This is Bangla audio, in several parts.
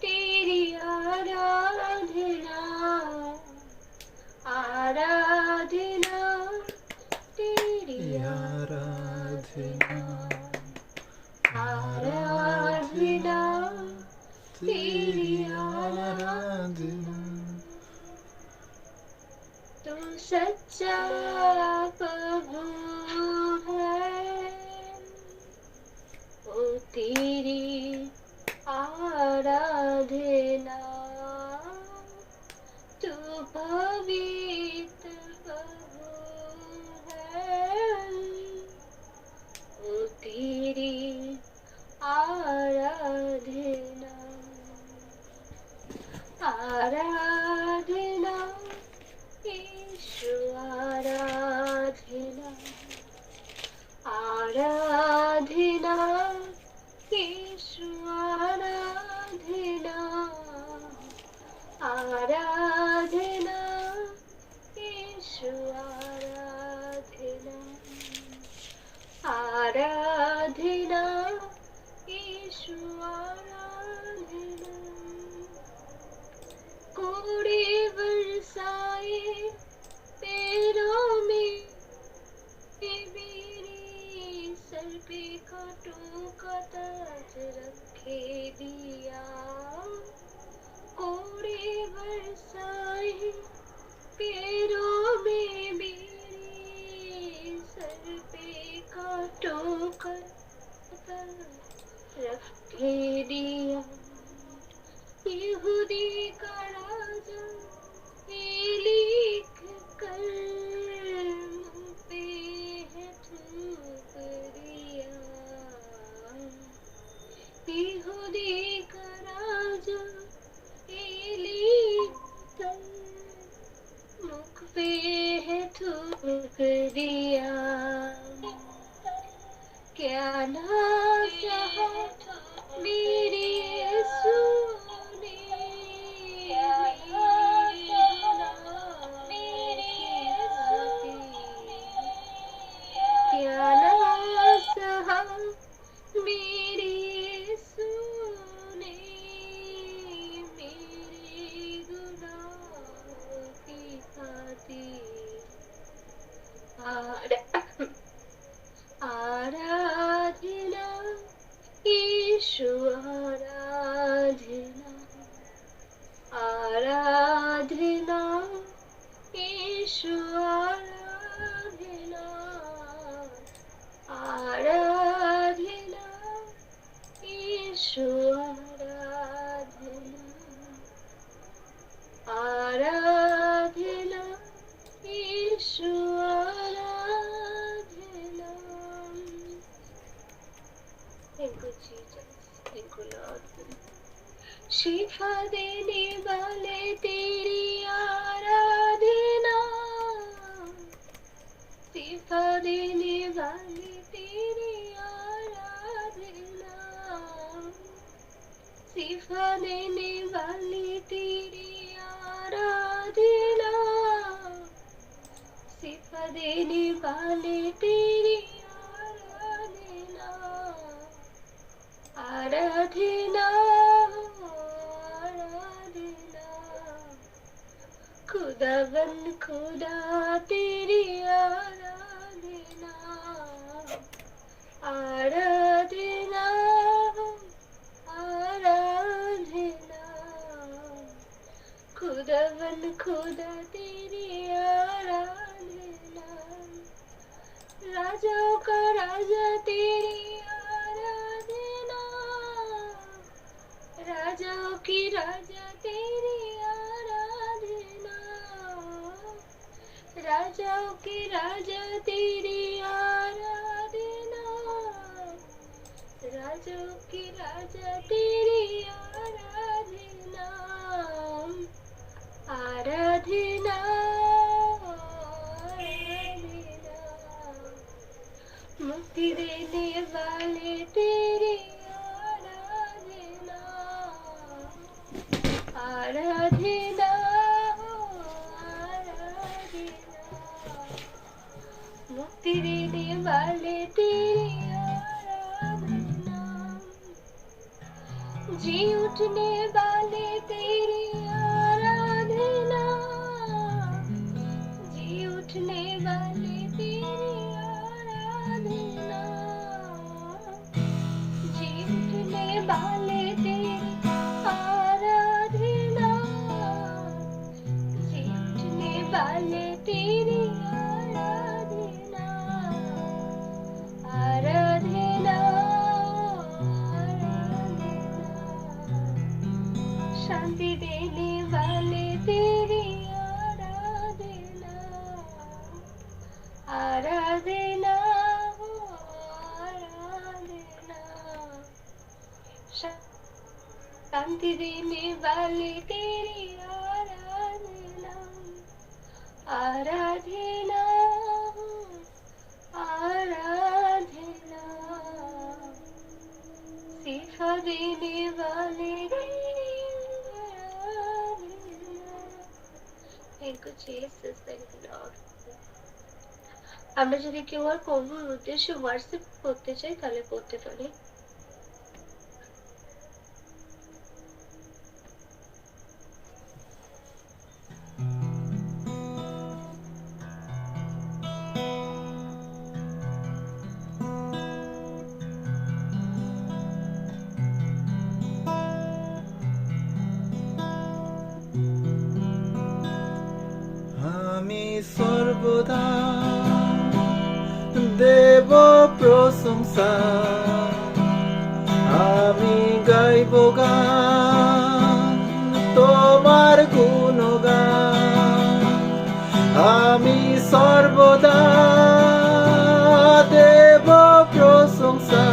तेरी आराधना आराधना तेरी आराधना आराधना तेरी आराधना। तू सच्चा प्रभु है ओ तेरी आराधना तू पवित्र प्रभु है ओ तेरी आराधना आराधना यीशु आराधना आराधना यीशु आराधना आराधना यीशु आराधना आराधना यीशु आराधना कोड़े बरसाए पैरों में मेरे सर पे कांटों का ताज रखे दिया कोड़े बरसाए पैरों में मेरे सर पे कांटों का ताज रखे दिया यहूदी का राजा लिख कर मुँह पे है थूक दिया यहूदी का राजा लिख कर मुख पे है थूक दिया क्या ना सहा मेरे यीशु ने क्या ना सहा मेरे यीशु ने मेरे गुनाहों की खातिर आराधना यीशु आराधना आराधना यीशु आराधना आराधना यीशु आराधना आराधना यीशु आराधना Thank you, Jesus. Thank you, Lord. शिफा देने वाले तेरी आराधना शिफा देने वाले तेरी आराधना शिफा देने वाले तेरी आराधना शिफा देने वाले तेरी आराधना आराधना आराधना खुदावन खुदा तेरी आराधना आराधना आराधना खुदावन खुदा तेरी आराधना राजाओं का राजा तेरी आराधना राजाओं की राजा तेरी आराधना राजाओं की राजा तेरी आराधना राजाओं की राजा तेरी आराधना आराधना आराधना मुक्ति देने वाले तेरी आराधना आराधना आराधना मुक्ति देने वाले तेरी आराधना जी उठने वाले तेरी आराधना, जी उठने वाले तेरी आराधना, जी उठने वाले तेरी आराधना, जी उठने वाले तेरी आराधना, आराधना, शांति देने वाले तेरी आराधना, आराधना, आराधना, शांति देने वाले तेरी आराधना, आराधना, आराधना, शिफा देने वाले तेरी आराधना। Thank you, Jesus. Thank you, Lord. আমরা যদি কেউ আর প্রভুর উদ্দেশ্যে হোয়াটসঅ্যাপ করতে চাই তাহলে করতে পারি। আমি সর্বদা দেব প্রশংসা, আমি গাইব গান তোমার গুণগান। আমি সর্বদা দেব প্রশংসা,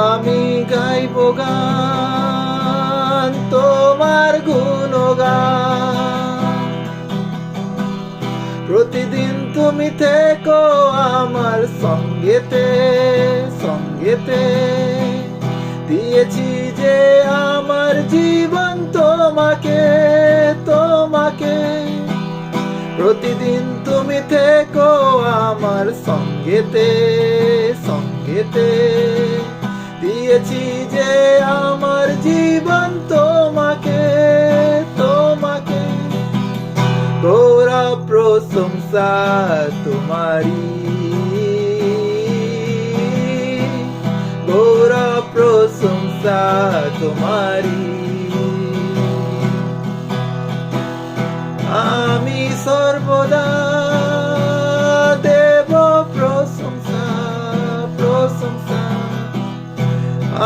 আমি গাইব গান তোমার গুণগান। প্রতিদিন তুমি থেকো আমার সঙ্গেতে সঙ্গেতে, দিয়েছি যে আমার জীবন তোমাকে তোমাকে। প্রতিদিন তুমি থেকো আমার সঙ্গেতে সঙ্গেতে, দিয়েছি যে আমার জীবন তোমাকে তোমাকে। গৌরব প্রশংসা তোমারি, গৌরব প্রশংসা তোমারি। আমি সর্বদা দেব প্রশংসা প্রশংসা,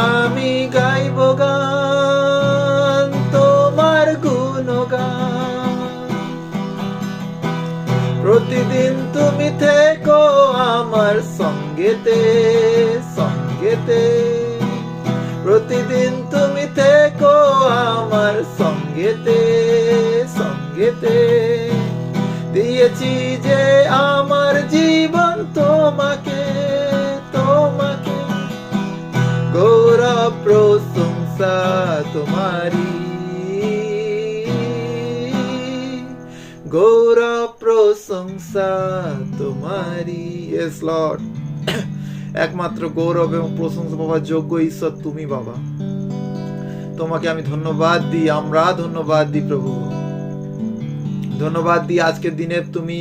আমি গাইব গান তোমার গুণগান। প্রতিদিন তুমি থেকো আমার সঙ্গেতে সঙ্গেতে, প্রতিদিন তুমি থেকো আমার সঙ্গেতে সঙ্গেতে, দিয়েছি যে আমার জীবন তোমাকে তোমাকে। গৌরব প্রশংসা তোমারি, গৌরব প্রশংসা তোমারি। ইয়েস লর্ড, একমাত্র গৌরব এবং প্রশংসা পাওয়ার যোগ্য ঈশ্বর তুমি বাবা। তোমাকে আমি ধন্যবাদ দিই, আমরা ধন্যবাদ দিই প্রভু, ধন্যবাদ দিই আজকের দিনে তুমি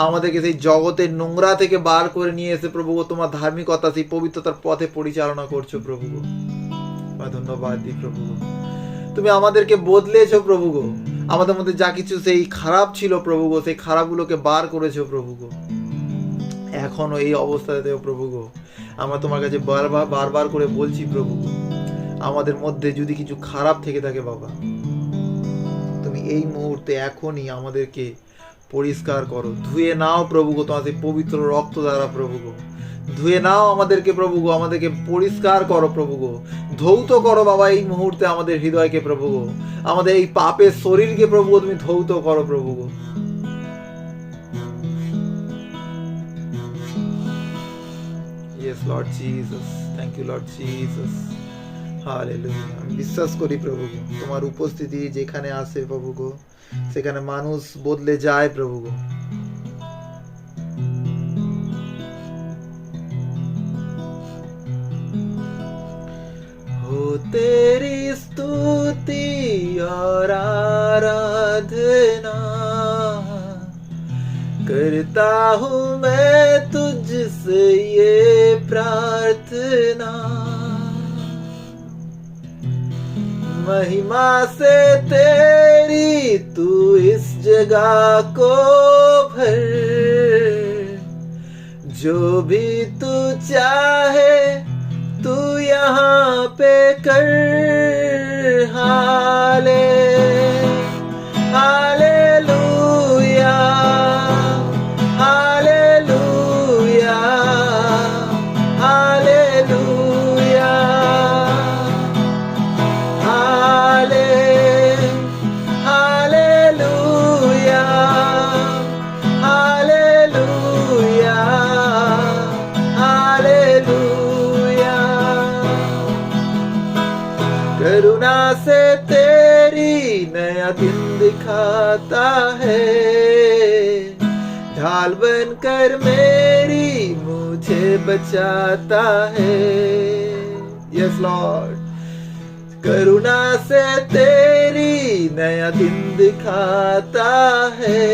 আমাদেরকে সেই জগতের নোংরা থেকে বার করে নিয়ে এসে প্রভু তোমার ধার্মিকতা সেই পবিত্রতার পথে পরিচালনা করছো প্রভু। ধন্যবাদ দিই প্রভু, তুমি আমাদেরকে বদলেছো প্রভু গো। আমাদের মধ্যে যা কিছু সেই খারাপ ছিল প্রভু গো, সেই খারাপগুলোকে বার করেছো প্রভু গো। এখনো এই অবস্থাতেও প্রভু গো আমরা তোমার কাছে বারবার বারবার করে বলছি প্রভু গো, আমাদের মধ্যে যদি কিছু খারাপ থেকে থাকে বাবা, তুমি এই মুহূর্তে এখনই আমাদেরকে পরিষ্কার করো, ধুয়ে নাও প্রভু গো তোমার সেই পবিত্র রক্ত দ্বারা প্রভু গো। ধুয়ে নাও আমাদেরকে প্রভু গো, আমাদেরকে পরিষ্কার করো প্রভু গো, ধৌত করো বাবা এই মুহূর্তে আমাদের হৃদয়কে প্রভু গো, আমাদের এই পাপের শরীরকে প্রভু গো তুমি ধৌত করো প্রভু গো। Yes Lord Jesus, thank you Lord Jesus, hallelujah। আমি বিশ্বাস করি প্রভু গো তোমার উপস্থিতি যেখানে আসে প্রভু গো সেখানে মানুষ বদলে যায় প্রভু গো। ও तेरी स्तुति और आराधना करता हूँ मैं तुझसे ये प्रार्थना, महिमा से तेरी तू इस जगह को भर, जो भी तू चाहे तू यहाँ पे कर। Hallelujah, hallelujah, hallelujah, hallelujah, hallelujah, hallelujah. करुणा से तेरी नया दिन दिखाता है, ढाल बनकर मेरी मुझे बचाता है। यस लॉर्ड, करुणा से तेरी नया दिन दिखाता है,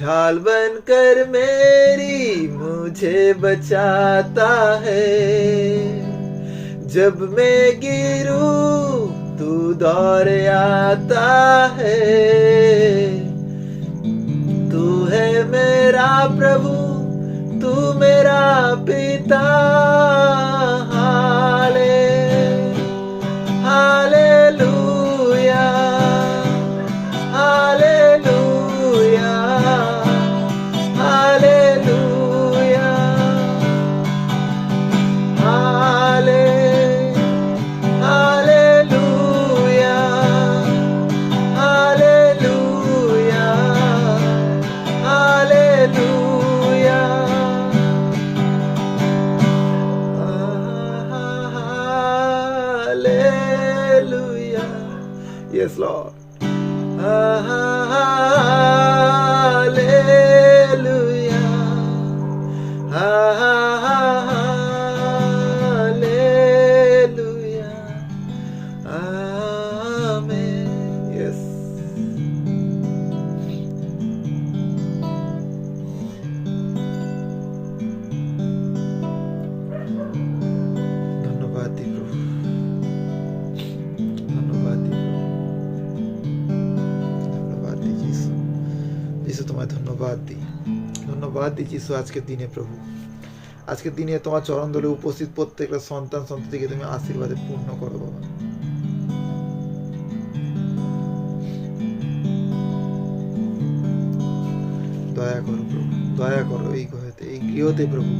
ढाल बनकर मेरी मुझे बचाता है। जब मैं गिरूं तू दौड़ आता है, तू है मेरा प्रभु, तू मेरा पिता। Hallelujah, hallelujah, hallelujah, hallelujah, hallelujah, hallelujah, hallelujah. Yes, Lord. Hallelujah. Hallelujah. Amen. Yes. ধন্যবাদ দিই প্রভু, ধন্যবাদ দিই প্রভু, ধন্যবাদ দিই যিশু। যিশু তোমায় ধন্যবাদ দিই, ধন্যবাদ দিই যিশু আজকের দিনে প্রভু। আজকের দিনে তোমার চরণ দলে উপস্থিত প্রত্যেকটা সন্তান সন্ততিকে তুমি আশীর্বাদে পূর্ণ করো বাবা। দয়া করো প্রভু, দয়া করো এই ঘরেতে, এই গৃহতে প্রভু।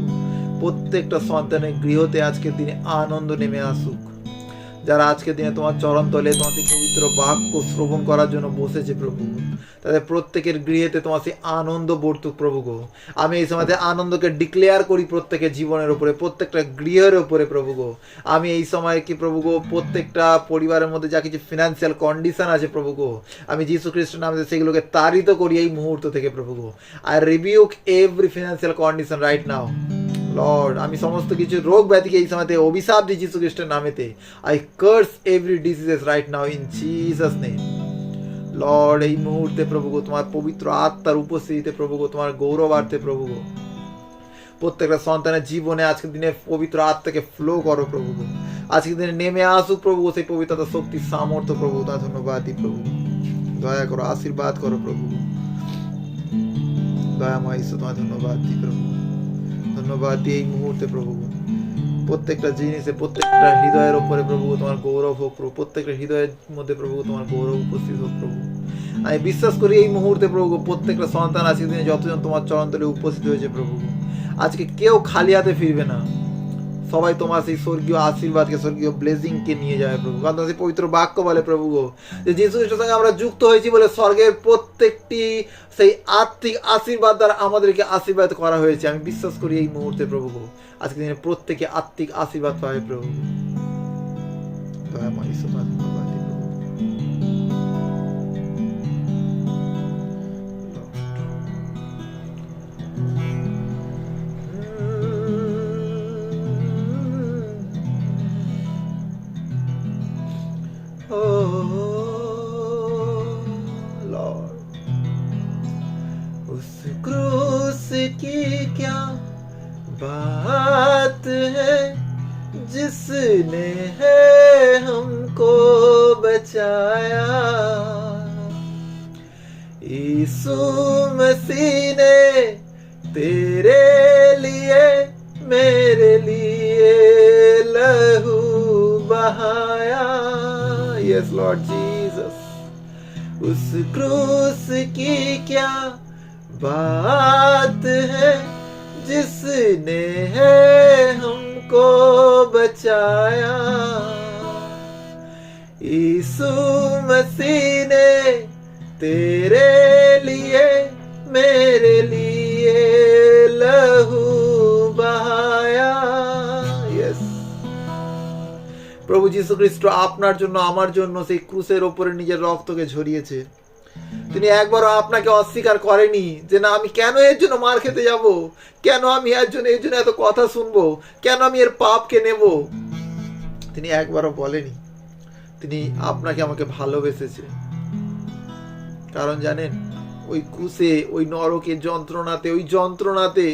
প্রত্যেকটা সন্তানের গৃহতে আজকের দিনে আনন্দ নেমে আসুক। যারা আজকের দিনে তোমার চরণ তলে তোমাদের পবিত্র বাক্য শ্রবণ করার জন্য বসেছে প্রভু, তাদের প্রত্যেকের গৃহেতে তোমার সেই আনন্দ বর্তুক প্রভু গো। আমি এই সময়তে আনন্দকে ডিক্লেয়ার করি প্রত্যেকের জীবনের উপরে, প্রত্যেকটা গৃহের উপরে প্রভু গো। আমি এই সময় কি প্রভু গো, প্রত্যেকটা পরিবারের মধ্যে যা কিছু ফিনান্সিয়াল কন্ডিশন আছে প্রভু গো, আমি যীশু খ্রিস্টের নামে সেগুলোকে তাড়িত করি এই মুহূর্ত থেকে প্রভু গো। I rebuke every financial condition right now Lord. আমি সমস্ত কিছু রোগ ব্যাধিকে এই সময়তে অভিশাপ দিই যীশু খ্রিস্টের নামেতে। I curse every diseases right now in Jesus name Lord. এই মুহূর্তে প্রভু গো তোমার পবিত্র আত্মার উপস্থিতিতে প্রভু গো, তোমার গৌরবার্থে প্রভু গো, প্রত্যেকটা সন্তানের জীবনে আজকের দিনে পবিত্র আত্মাকে ফ্লো করো প্রভু গো। আজকের দিনে নেমে আসুক প্রভু গো সেই পবিত্রতা, শক্তি, সামর্থ্য প্রভু। তা ধন্যবাদ দিই প্রভু, দয়া করো, আশীর্বাদ করো প্রভু। দয়াময় ঈশ্বর তোমার ধন্যবাদ দিই প্রভু, ধন্যবাদ দিই এই মুহূর্তে প্রভু। প্রত্যেকটা জিনিসে, প্রত্যেকটা হৃদয়ের উপরে প্রভু তোমার গৌরব হোক প্রভু, প্রত্যেকটা হৃদয়ের মধ্যে প্রভু তোমার গৌরব উপস্থিত হোক প্রভু। আমি বিশ্বাস করি এই মুহূর্তে প্রভু প্রত্যেকটা সন্তান আজকের দিনে যতজন তোমার চরণ তলে উপস্থিত হয়েছে প্রভু, আজকে কেউ খালি হাতে ফিরবে না। সবাই তোমার সেই স্বর্গীয় আশীর্বাদকে, স্বর্গীয় ব্লেসিংকে নিয়ে যায় প্রভু। কারণ সেই পবিত্র বাক্য বলে প্রভু গো যে যীশু খ্রিস্টের সঙ্গে আমরা যুক্ত হয়েছি বলে স্বর্গের প্রত্যেকটি সেই আত্মিক আশীর্বাদ দ্বারা আমাদেরকে আশীর্বাদ করা হয়েছে। আমি বিশ্বাস করি এই মুহূর্তে প্রভু গো আজকে দিনে প্রত্যেকে আত্মিক আশীর্বাদ পাবে প্রভু। দয়াময় ঈশ্বর ধন্যবাদ দিই প্রভু। जिसने है हमको बचाया, यीशु मसीह ने तेरे लिए मेरे लिए लहू बहाया। यस लॉर्ड जीसस, उस क्रूस की क्या बात है, जिसने है हमको बचाया, यीशु मसीह ने तेरे लिए मेरे लिए लहू बहाया। यस, প্রভু যীশু খ্রিস্ট আপনার জন্য আমার জন্য সেই ক্রুসের ওপরে নিজের রক্তকে ঝরিয়েছে। তিনি একবারও আপনাকে অস্বীকার করেনি যে না আমি কেন এর জন্য মার খেতে যাব, কেন আমি এর জন্য এত কথা শুনবো, কেন আমি এর পাপকে নেব। তিনি একবারও বলেনি। তিনি আপনাকে আমাকে ভালোবেসেছে। কারণ জানেন, ওই ক্রুশে, ওই নরকের যন্ত্রণাতে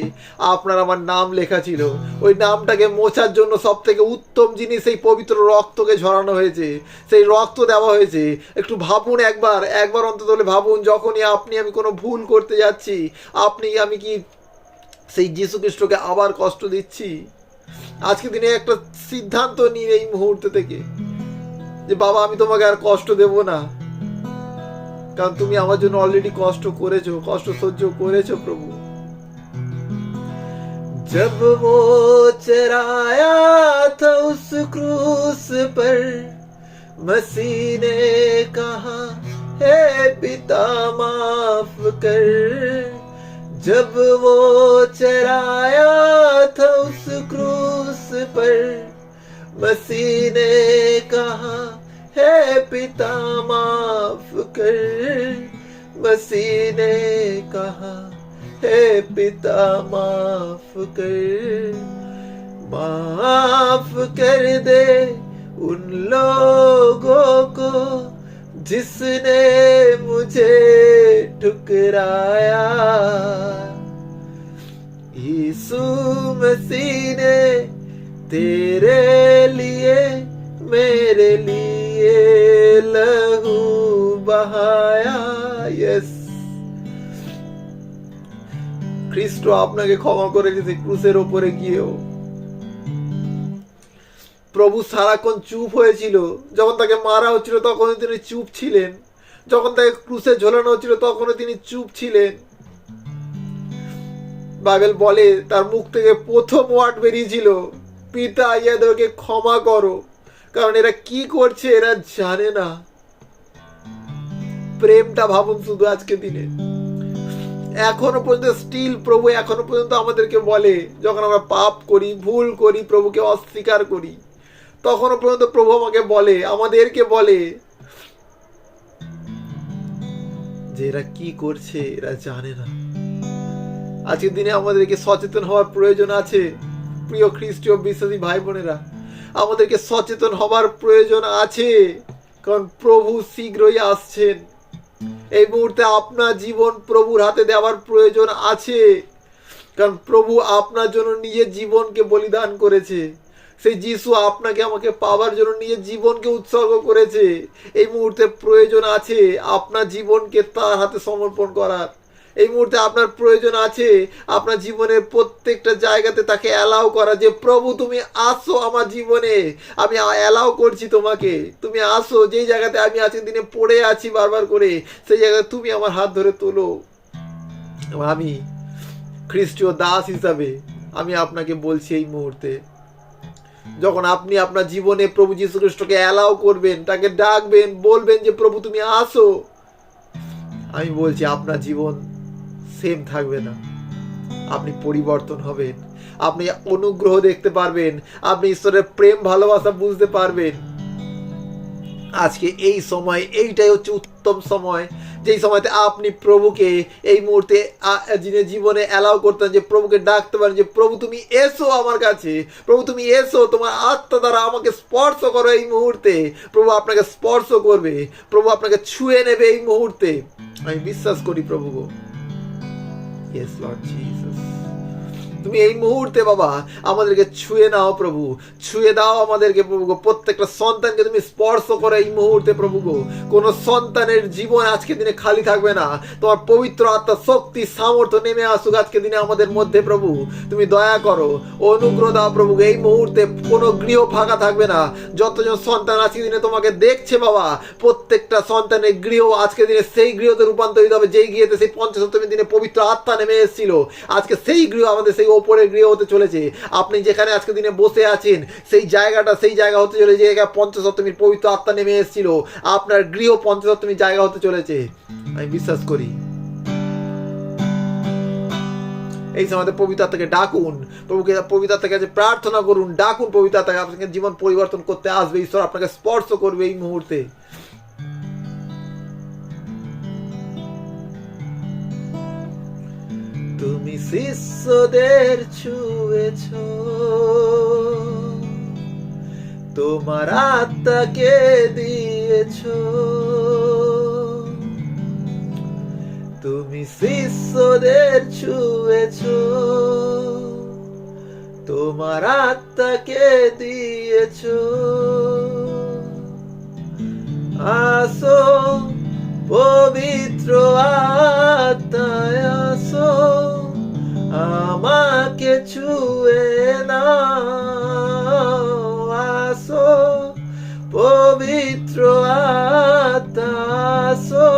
আপনার আমার নাম লেখা ছিল। ওই নামটাকে মোছার জন্য সব থেকে উত্তম জিনিস সেই পবিত্র রক্তকে ঝরানো হয়েছে, সেই রক্ত দেওয়া হয়েছে। একটু ভাবুন, একবার অন্তত হলে ভাবুন, যখনই আমি কোনো ভুল করতে যাচ্ছি, আমি কি সেই যীশু খ্রিস্টকে আবার কষ্ট দিচ্ছি? আজকে দিনে একটা সিদ্ধান্ত নিন এই মুহূর্তে থেকে যে বাবা আমি তোমাকে আর কষ্ট দেব না, কারণ তুমি আমার জন্য অলরেডি কষ্ট সহ্য করেছো প্রভু। जब वो चराया था उस क्रूस पर, मसीह ने कहा हे पिता माफ कर। जब वो चराया था उस क्रूस पर, मसीह ने कहा हे पिता माफ कर। मसीह ने कहा हे पिता माफ कर दे उन लोगों को जिसने मुझे ठुकराया। यीशु मसीह ने तेरे लिए मेरे लिए लहू बहाया। यस, খ্রিস্ট আপনাকে ক্ষমা করে দিয়েছে ক্রুসের ওপরে গিয়েও। প্রভু সারাক্ষণ চুপ হয়েছিল। যখন তাকে মারা হচ্ছিল তখনও তিনি চুপ ছিলেন, যখন তাকে ক্রুসে ঝোলানো হচ্ছিল তখনও তিনি চুপ ছিলেন। বাইবেল বলে তার মুখ থেকে প্রথম ওয়ার্ড বেরিয়েছিল, পিতা ইহাদেরকে ক্ষমা করো, কারণ এরা কি করছে এরা জানে না। প্রেমটা ভাবুন শুধু আজকে দিনে। এখনো পর্যন্ত স্টিল প্রভু এখনো পর্যন্ত আমাদেরকে বলে, যখন আমরা পাপ করি, ভুল করি, প্রভুকে অস্বীকার করি, তখনও পর্যন্ত প্রভু আমাদেরকে বলে যে এরা কি করছে এরা জানে না। আজকের দিনে আমাদেরকে সচেতন হওয়ার প্রয়োজন আছে। প্রিয় খ্রিস্টীয় বিশ্বাসী ভাই বোনেরা, আমাদেরকে সচেতন হবার প্রয়োজন আছে, কারণ প্রভু শীঘ্রই আসছেন। এই মুহূর্তে আপনার জীবন প্রভুর হাতে দেওয়ার প্রয়োজন আছে, কারণ প্রভু আপনার জন্য নিজের জীবনকে বলিদান করেছে। সেই যিশু আপনাকে আমাকে পাওয়ার জন্য নিজের জীবনকে উৎসর্গ করেছে। এই মুহূর্তে প্রয়োজন আছে আপনার জীবনকে তার হাতে সমর্পণ করার। এই মুহূর্তে আপনার প্রয়োজন আছে আপনার জীবনের প্রত্যেকটা জায়গাতে তাকে অ্যালাউ করা, যে প্রভু তুমি আসো আমার জীবনে, আমি অ্যালাউ করছি তোমাকে, তুমি আসো। যেই জায়গাতে আমি আজকের দিনে পড়ে আছি বারবার করে, সেই জায়গায় তুমি আমার হাত ধরে তোলো। আমি খ্রিস্টীয় দাস হিসাবে আমি আপনাকে বলছি এই মুহূর্তে, যখন আপনি আপনার জীবনে প্রভু যীশু খ্রিস্টকে অ্যালাউ করবেন, তাকে ডাকবেন, বলবেন যে প্রভু তুমি আসো, আমি বলছি আপনার জীবন সেম থাকবে না। আপনি পরিবর্তন হবেন, আপনি অনুগ্রহ দেখতে পারবেন, আপনি ঈশ্বরের প্রেম ভালোবাসা বুঝতে পারবেন। আজকে এই সময়, এইটাই হচ্ছে উত্তম সময়, যেই সময়তে আপনি প্রভুকে এই মুহূর্তে জীবনে অ্যালাউ করতেন, যে প্রভুকে ডাকতে পারেন যে প্রভু তুমি এসো আমার কাছে, প্রভু তুমি এসো, তোমার আত্মা দ্বারা আমাকে স্পর্শ করো। এই মুহূর্তে প্রভু আপনাকে স্পর্শ করবে, প্রভু আপনাকে ছুঁয়ে নেবে এই মুহূর্তে। আমি বিশ্বাস করি প্রভু গো। ইয়েস লর্ড জিসাস, তুমি এই মুহূর্তে বাবা আমাদেরকে ছুঁয়ে নাও প্রভু, ছুঁয়ে দাও আমাদেরকে প্রভু গো। প্রত্যেকটা সন্তানকে তুমি স্পর্শ করো এই মুহূর্তে প্রভু গো। কোন সন্তানের জীবন আজকে দিনে খালি থাকবে না। তোমার পবিত্র আত্মা শক্তি সামর্থ্য নেমে আসুক আজকে দিনে আমাদের মধ্যে প্রভু। তুমি দয়া করো, অনুগ্রহ দাও প্রভু। এই মুহূর্তে কোনো গৃহ ফাঁকা থাকবে না। যতজন সন্তান আজকে দিনে তোমাকে দেখছে বাবা, প্রত্যেকটা সন্তানের গৃহ আজকে দিনে সেই গৃহতে রূপান্তরিত হবে যেই গৃহতে সেই পঞ্চসপ্তমীর দিনে পবিত্র আত্মা নেমে এসেছিল। আজকে সেই গৃহ আমাদের সেই ওপরের গৃহ হতে চলেছে। আপনি যেখানে আজকে দিনে বসে আছেন সেই জায়গাটা সেই জায়গা হতে চলেছে যে পঞ্চসপ্তমীর পবিত্র আত্মা নেমে এসেছিল। আপনার গৃহ পঞ্চসপ্তমীর জায়গা হতে চলেছে, আমি বিশ্বাস করি। এই সময় পবিত্র আত্মাকে ডাকুন, প্রভুকে পবিত্র আত্মার কাছে প্রার্থনা করুন, ডাকুন পবিত্র আত্মাকে। আপনাকে জীবন পরিবর্তন করতে আসবে, ঈশ্বর আপনাকে স্পর্শ করবে এই মুহূর্তে। তুমি শিষ্যদের ছুঁয়েছ, তোমার আত্মাকে দিয়েছ। তুমি শিষ্যদের ছুঁয়েছ, তোমার আত্মাকে দিয়েছ। আসো পবিত্র আত্মায় আসো, আমাকে ছুঁয়ে নাও। আসো পবিত্র আত্মা আসো,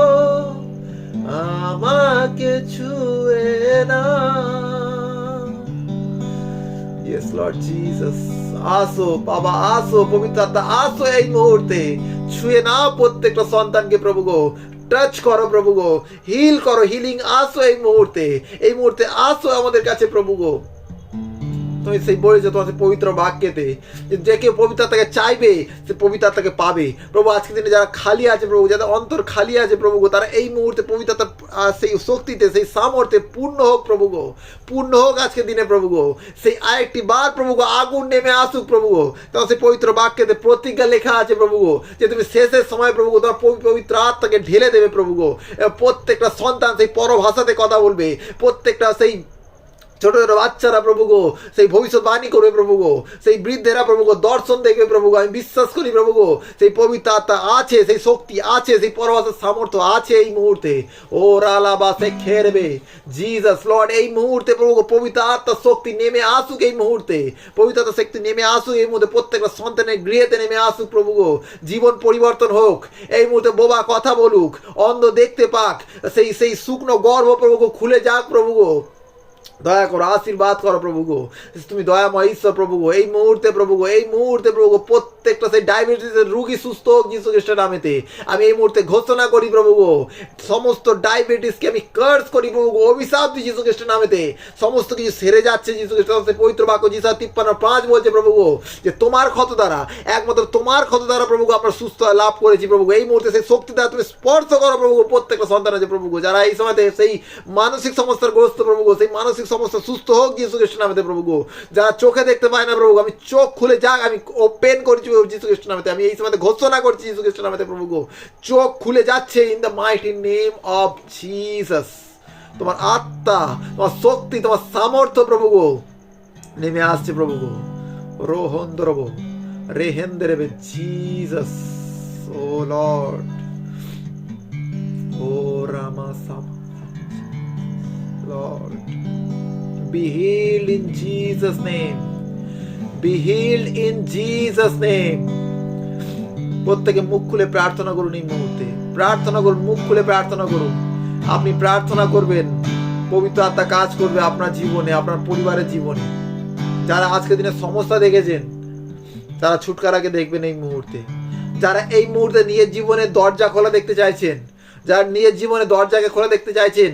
আমাকে ছুঁয়ে নাও। Yes Lord Jesus, আসো বাবা, আসো পবিত্র আত্মা, আসো এই মুহূর্তে ছুঁয়ে নাও প্রত্যেকটা সন্তানকে প্রভু গো। টাচ করো প্রভু গো, হিল করো, হিলিং আসো এই মুহূর্তে, এই মুহূর্তে আসো আমাদের কাছে প্রভু গো। তুমি সেই বলেছো তোমার পবিত্র বাক্যেতে যে কেউ পবিত্রতাকে চাইবে সে পবিত্রতাকে পাবে প্রভু। আজকে দিনে যারা খালি আছে প্রভু, যাদের অন্তর খালি আছে প্রভু গো, তারা এই মুহূর্তে পবিত্রতা সেই শক্তিতে সেই সামর্থ্যে পূর্ণ হোক প্রভু গো, পূর্ণ হোক আজকে দিনে প্রভু গো। সেই আরেকটি বার প্রভু গো আগুন নেমে আসুক প্রভু গো। তখন সেই পবিত্র বাক্যেতে প্রতিজ্ঞা লেখা আছে প্রভু গো যে তুমি শেষের সময় প্রভু গো তোমার পবিত্র আত্মাকে ঢেলে দেবে প্রভু গো। প্রত্যেকটা সন্তান সেই পরভাষাতে কথা বলবে, প্রত্যেকটা সেই ছোট ছোট বাচ্চারা প্রভু গো সেই ভবিষ্যৎবাণী করবে প্রভু গো, সেই বৃদ্ধেরা প্রভু গো দর্শন দেখবে প্রভু গো। আমি বিশ্বাস করি প্রভু গো সেই পবিত্র আত্মা আছে, সেই শক্তি আছে, সেই পরবাসের সামর্থ্য আছে এই মুহূর্তে। ও রালাবা সে খেরবে জিসাস লর্ড, এই মুহূর্তে প্রভু গো পবিত্র আত্মার শক্তি নেমে আসুক এই মুহূর্তে, পবিত্র আত্মার শক্তি নেমে আসুক এই মুহূর্তে, প্রত্যেকটা সন্তানের গৃহেতে নেমে আসুক প্রভু গো। জীবন পরিবর্তন হোক এই মুহূর্তে, বোবা কথা বলুক, অন্ধ দেখতে পাক, সেই সেই শুকনো গর্ভ প্রভু গো খুলে যাক প্রভু গো। দয়া করো, আশীর্বাদ করো প্রভু গো। তুমি দয়াময় ঈশ্বর প্রভু গো। এই মুহূর্তে প্রভু গো, এই মুহূর্তে প্রভু গো প্রত্যেকটা সেই ডায়াবেটিসের রোগী সুস্থ হোক যিশু খ্রিস্টের নামেতে। আমি এই মুহূর্তে ঘোষণা করি প্রভু গো, সমস্ত ডায়াবেটিসকে আমি কার্স করি প্রভু গো, অভিশাপ দিই যিশু খ্রিস্টের নামেতে। সমস্ত কিছু সেরে যাচ্ছে যিশু খ্রিস্টের পবিত্র বাক্য যিশা 53:5 বলছে প্রভু গো যে তোমার ক্ষত দ্বারা, একমাত্র তোমার ক্ষত দ্বারা প্রভু গো আমরা সুস্থ লাভ করেছি প্রভু গো। এই মুহূর্তে সেই শক্তি দ্বারা তুমি স্পর্শ করো প্রভু গো প্রত্যেকটা সন্তান আছে প্রভু গো, যারা এই সময়তে সেই মানসিক সমস্যার গ্রস্ত প্রভু গো, সেই মানসিক সমস্যা সুস্থ হোক যিশু খ্রিস্টের নামেতে প্রভু গো। যারা চোখে দেখতে পায় না প্রভু গো, আমি চোখ খুলে যাক, আমি ওপেন করছি যিশু খ্রিস্টের নামেতে। আমি এই সময়তে ঘোষণা করছি যিশু খ্রিস্টের নামেতে প্রভু গো, চোখ খুলে যাচ্ছে in the mighty name of Jesus. তোমার আত্মা, তোমার শক্তি, তোমার সামর্থ্য প্রভু গো নেমে আসছে প্রভু গো। রোহন্দরব রেহেন্দ্রেবে জিসাস, ও লর্ড, ও রামাসাম Lord, be healed in Jesus' name. Be healed in Jesus' name. প্রত্যেকে মুখ খুলে প্রার্থনা করুন এই মুহূর্তে, প্রার্থনা করুন, মুখ খুলে প্রার্থনা করুন। আপনি প্রার্থনা করবেন, পবিত্র আত্মা কাজ করবে আপনার জীবনে, আপনার পরিবারের জীবনে। যারা আজকে দিনে সমস্যা দেখেছেন তারা ছুটকারাকে দেখবেন এই মুহূর্তে। যারা এই মুহূর্তে নিজের জীবনের দরজা খোলা দেখতে চাইছেন, যারা নিজের জীবনে দরজাকে খোলা দেখতে চাইছেন,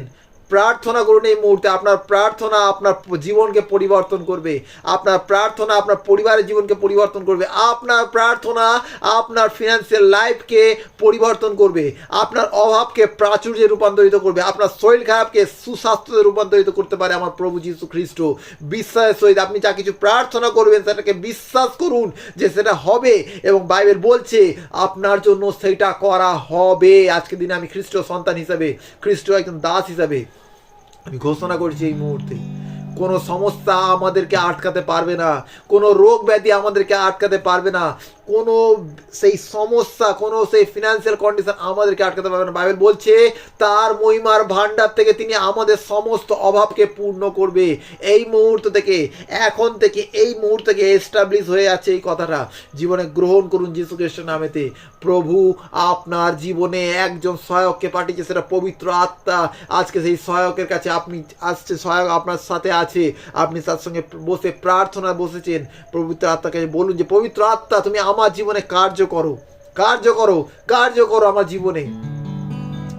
প্রার্থনা করুন এই মুহূর্তে। আপনার প্রার্থনা আপনার জীবনকে পরিবর্তন করবে, আপনার প্রার্থনা আপনার পরিবারের জীবনকে পরিবর্তন করবে, আপনার প্রার্থনা আপনার ফিনান্সিয়াল লাইফকে পরিবর্তন করবে, আপনার অভাবকে প্রাচুর্যে রূপান্তরিত করবে, আপনার শরীর খারাপকে সুস্বাস্থ্যে রূপান্তরিত করতে পারে আমার প্রভু যীশু খ্রিস্ট। বিশ্বাসের সহিত আপনি যা কিছু প্রার্থনা করবেন সেটাকে বিশ্বাস করুন যে সেটা হবে, এবং বাইবেল বলছে আপনার জন্য সেটা করা হবে। আজকে দিনে আমি খ্রিস্ট সন্তান হিসাবে, খ্রিস্ট একজন দাস হিসাবে আমি ঘোষণা করছি এই মুহূর্তে কোনো সমস্যা আমাদেরকে আটকাতে পারবে না, কোনো রোগ ব্যাধি আমাদেরকে আটকাতে পারবে না, কোনো সেই সমস্যা, কোনো সেই ফিনান্সিয়াল কন্ডিশন আমাদেরকে আটকাতে পারবে না। বাইবেল বলছে তার মহিমার ভান্ডার থেকে তিনি আমাদের সমস্ত অভাবকে পূর্ণ করবে। এই মুহূর্ত থেকে, এখন থেকে, এই মুহূর্ত থেকে এস্টাবলিশ হয়ে আছে এই কথাটা। জীবনে গ্রহণ করুন যীশু খ্রিস্টের নামেতে। প্রভু আপনার জীবনে একজন সহায়ককে পাঠিয়েছে, সেটা পবিত্র আত্মা। আজকে সেই সহায়কের কাছে আপনি আসছে, সহায়ক আপনার সাথে আছে, আপনি তার সঙ্গে বসে প্রার্থনা বসেছেন। পবিত্র আত্মাকে বলুন যে পবিত্র আত্মা তুমি আমার জীবনে কার্য করো, কার্য করো, কার্য করো আমার জীবনে।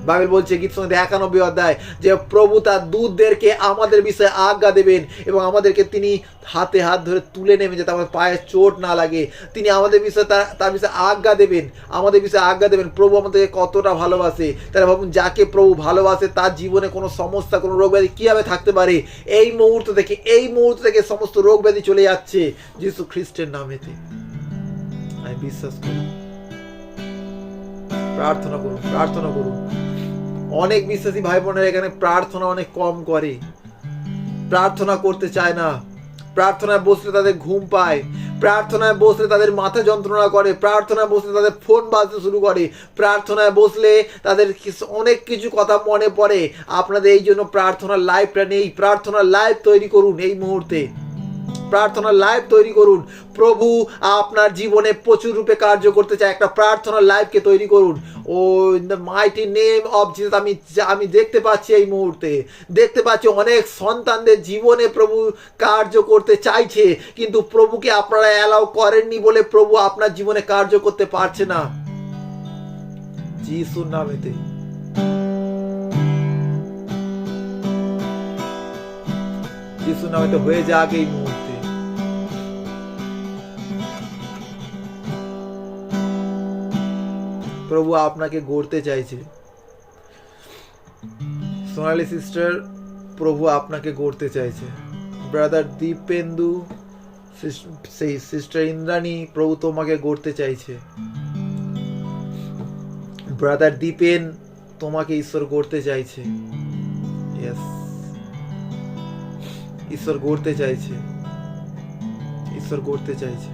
বাইবেল বলছে গীত সংহিতা 91 অধ্যায় যে প্রভু তার দূতদেরকে আমাদের বিষয়ে আজ্ঞা দেবেন এবং আমাদেরকে তিনি হাতে হাত ধরে তুলে নেবেন যাতে আমাদের পায়ে চোট না লাগে। তিনি আমাদের বিষয়ে তার বিষয়ে আজ্ঞা দেবেন, আমাদের বিষয়ে আজ্ঞা দেবেন। প্রভু আমাদেরকে কতটা ভালোবাসে। তাহলে ভাবুন, যাকে প্রভু ভালোবাসে তার জীবনে কোনো সমস্যা, কোনো রোগ ব্যাধি কীভাবে থাকতে পারে? এই মুহূর্ত থেকে, এই মুহূর্ত থেকে সমস্ত রোগ ব্যাধি চলে যাচ্ছে যীশু খ্রিস্টের নামেতে। আমি বিশ্বাস করি। প্রার্থনা করুন, প্রার্থনা করুন। অনেক বিশ্বাসী ভাই বোনেরা এখানে প্রার্থনা অনেক কম করে, প্রার্থনা করতে চায় না। প্রার্থনায় বসলে তাদের ঘুম পায়, প্রার্থনায় বসলে তাদের মাথা যন্ত্রণা করে, প্রার্থনায় বসলে তাদের ফোন বাজতে শুরু করে, প্রার্থনায় বসলে তাদের অনেক কিছু কথা মনে পড়ে। আপনাদের এই জন্য প্রার্থনার লাইফটা নেই। প্রার্থনার লাইফ তৈরি করুন এই মুহূর্তে, প্রার্থনার লাইফ তৈরি করুন। প্রভু আপনার জীবনে প্রচুর রূপে কার্য করতে চায়। একটা প্রার্থনার লাইফকে তৈরি করুন। Oh in the mighty name of Jesus. আমি দেখতে পাচ্ছি, এই মুহূর্তে দেখতে পাচ্ছি অনেক সন্তানদের জীবনে প্রভু কার্য করতে চাইছে, কিন্তু প্রভুকে আপনারা অ্যালাউ করেননি বলে প্রভু আপনার জীবনে কার্য করতে পারছে না। যিশুর নামেতে, যিশুর নামেতে হয়ে যাক এই মুহূর্তে। প্রভু আপনাকে গড়তে চাইছে। সোনালী সিস্টার, প্রভু আপনাকে গড়তে চাইছে। ব্রাদার দীপেন্দু, সেই সিস্টার ইন্দ্রাণী, প্রভু তোমাকে গড়তে চাইছে। ব্রাদার দীপেন, তোমাকে ঈশ্বর গড়তে চাইছে। ইয়েস, ঈশ্বর গড়তে চাইছে, ঈশ্বর গড়তে চাইছে।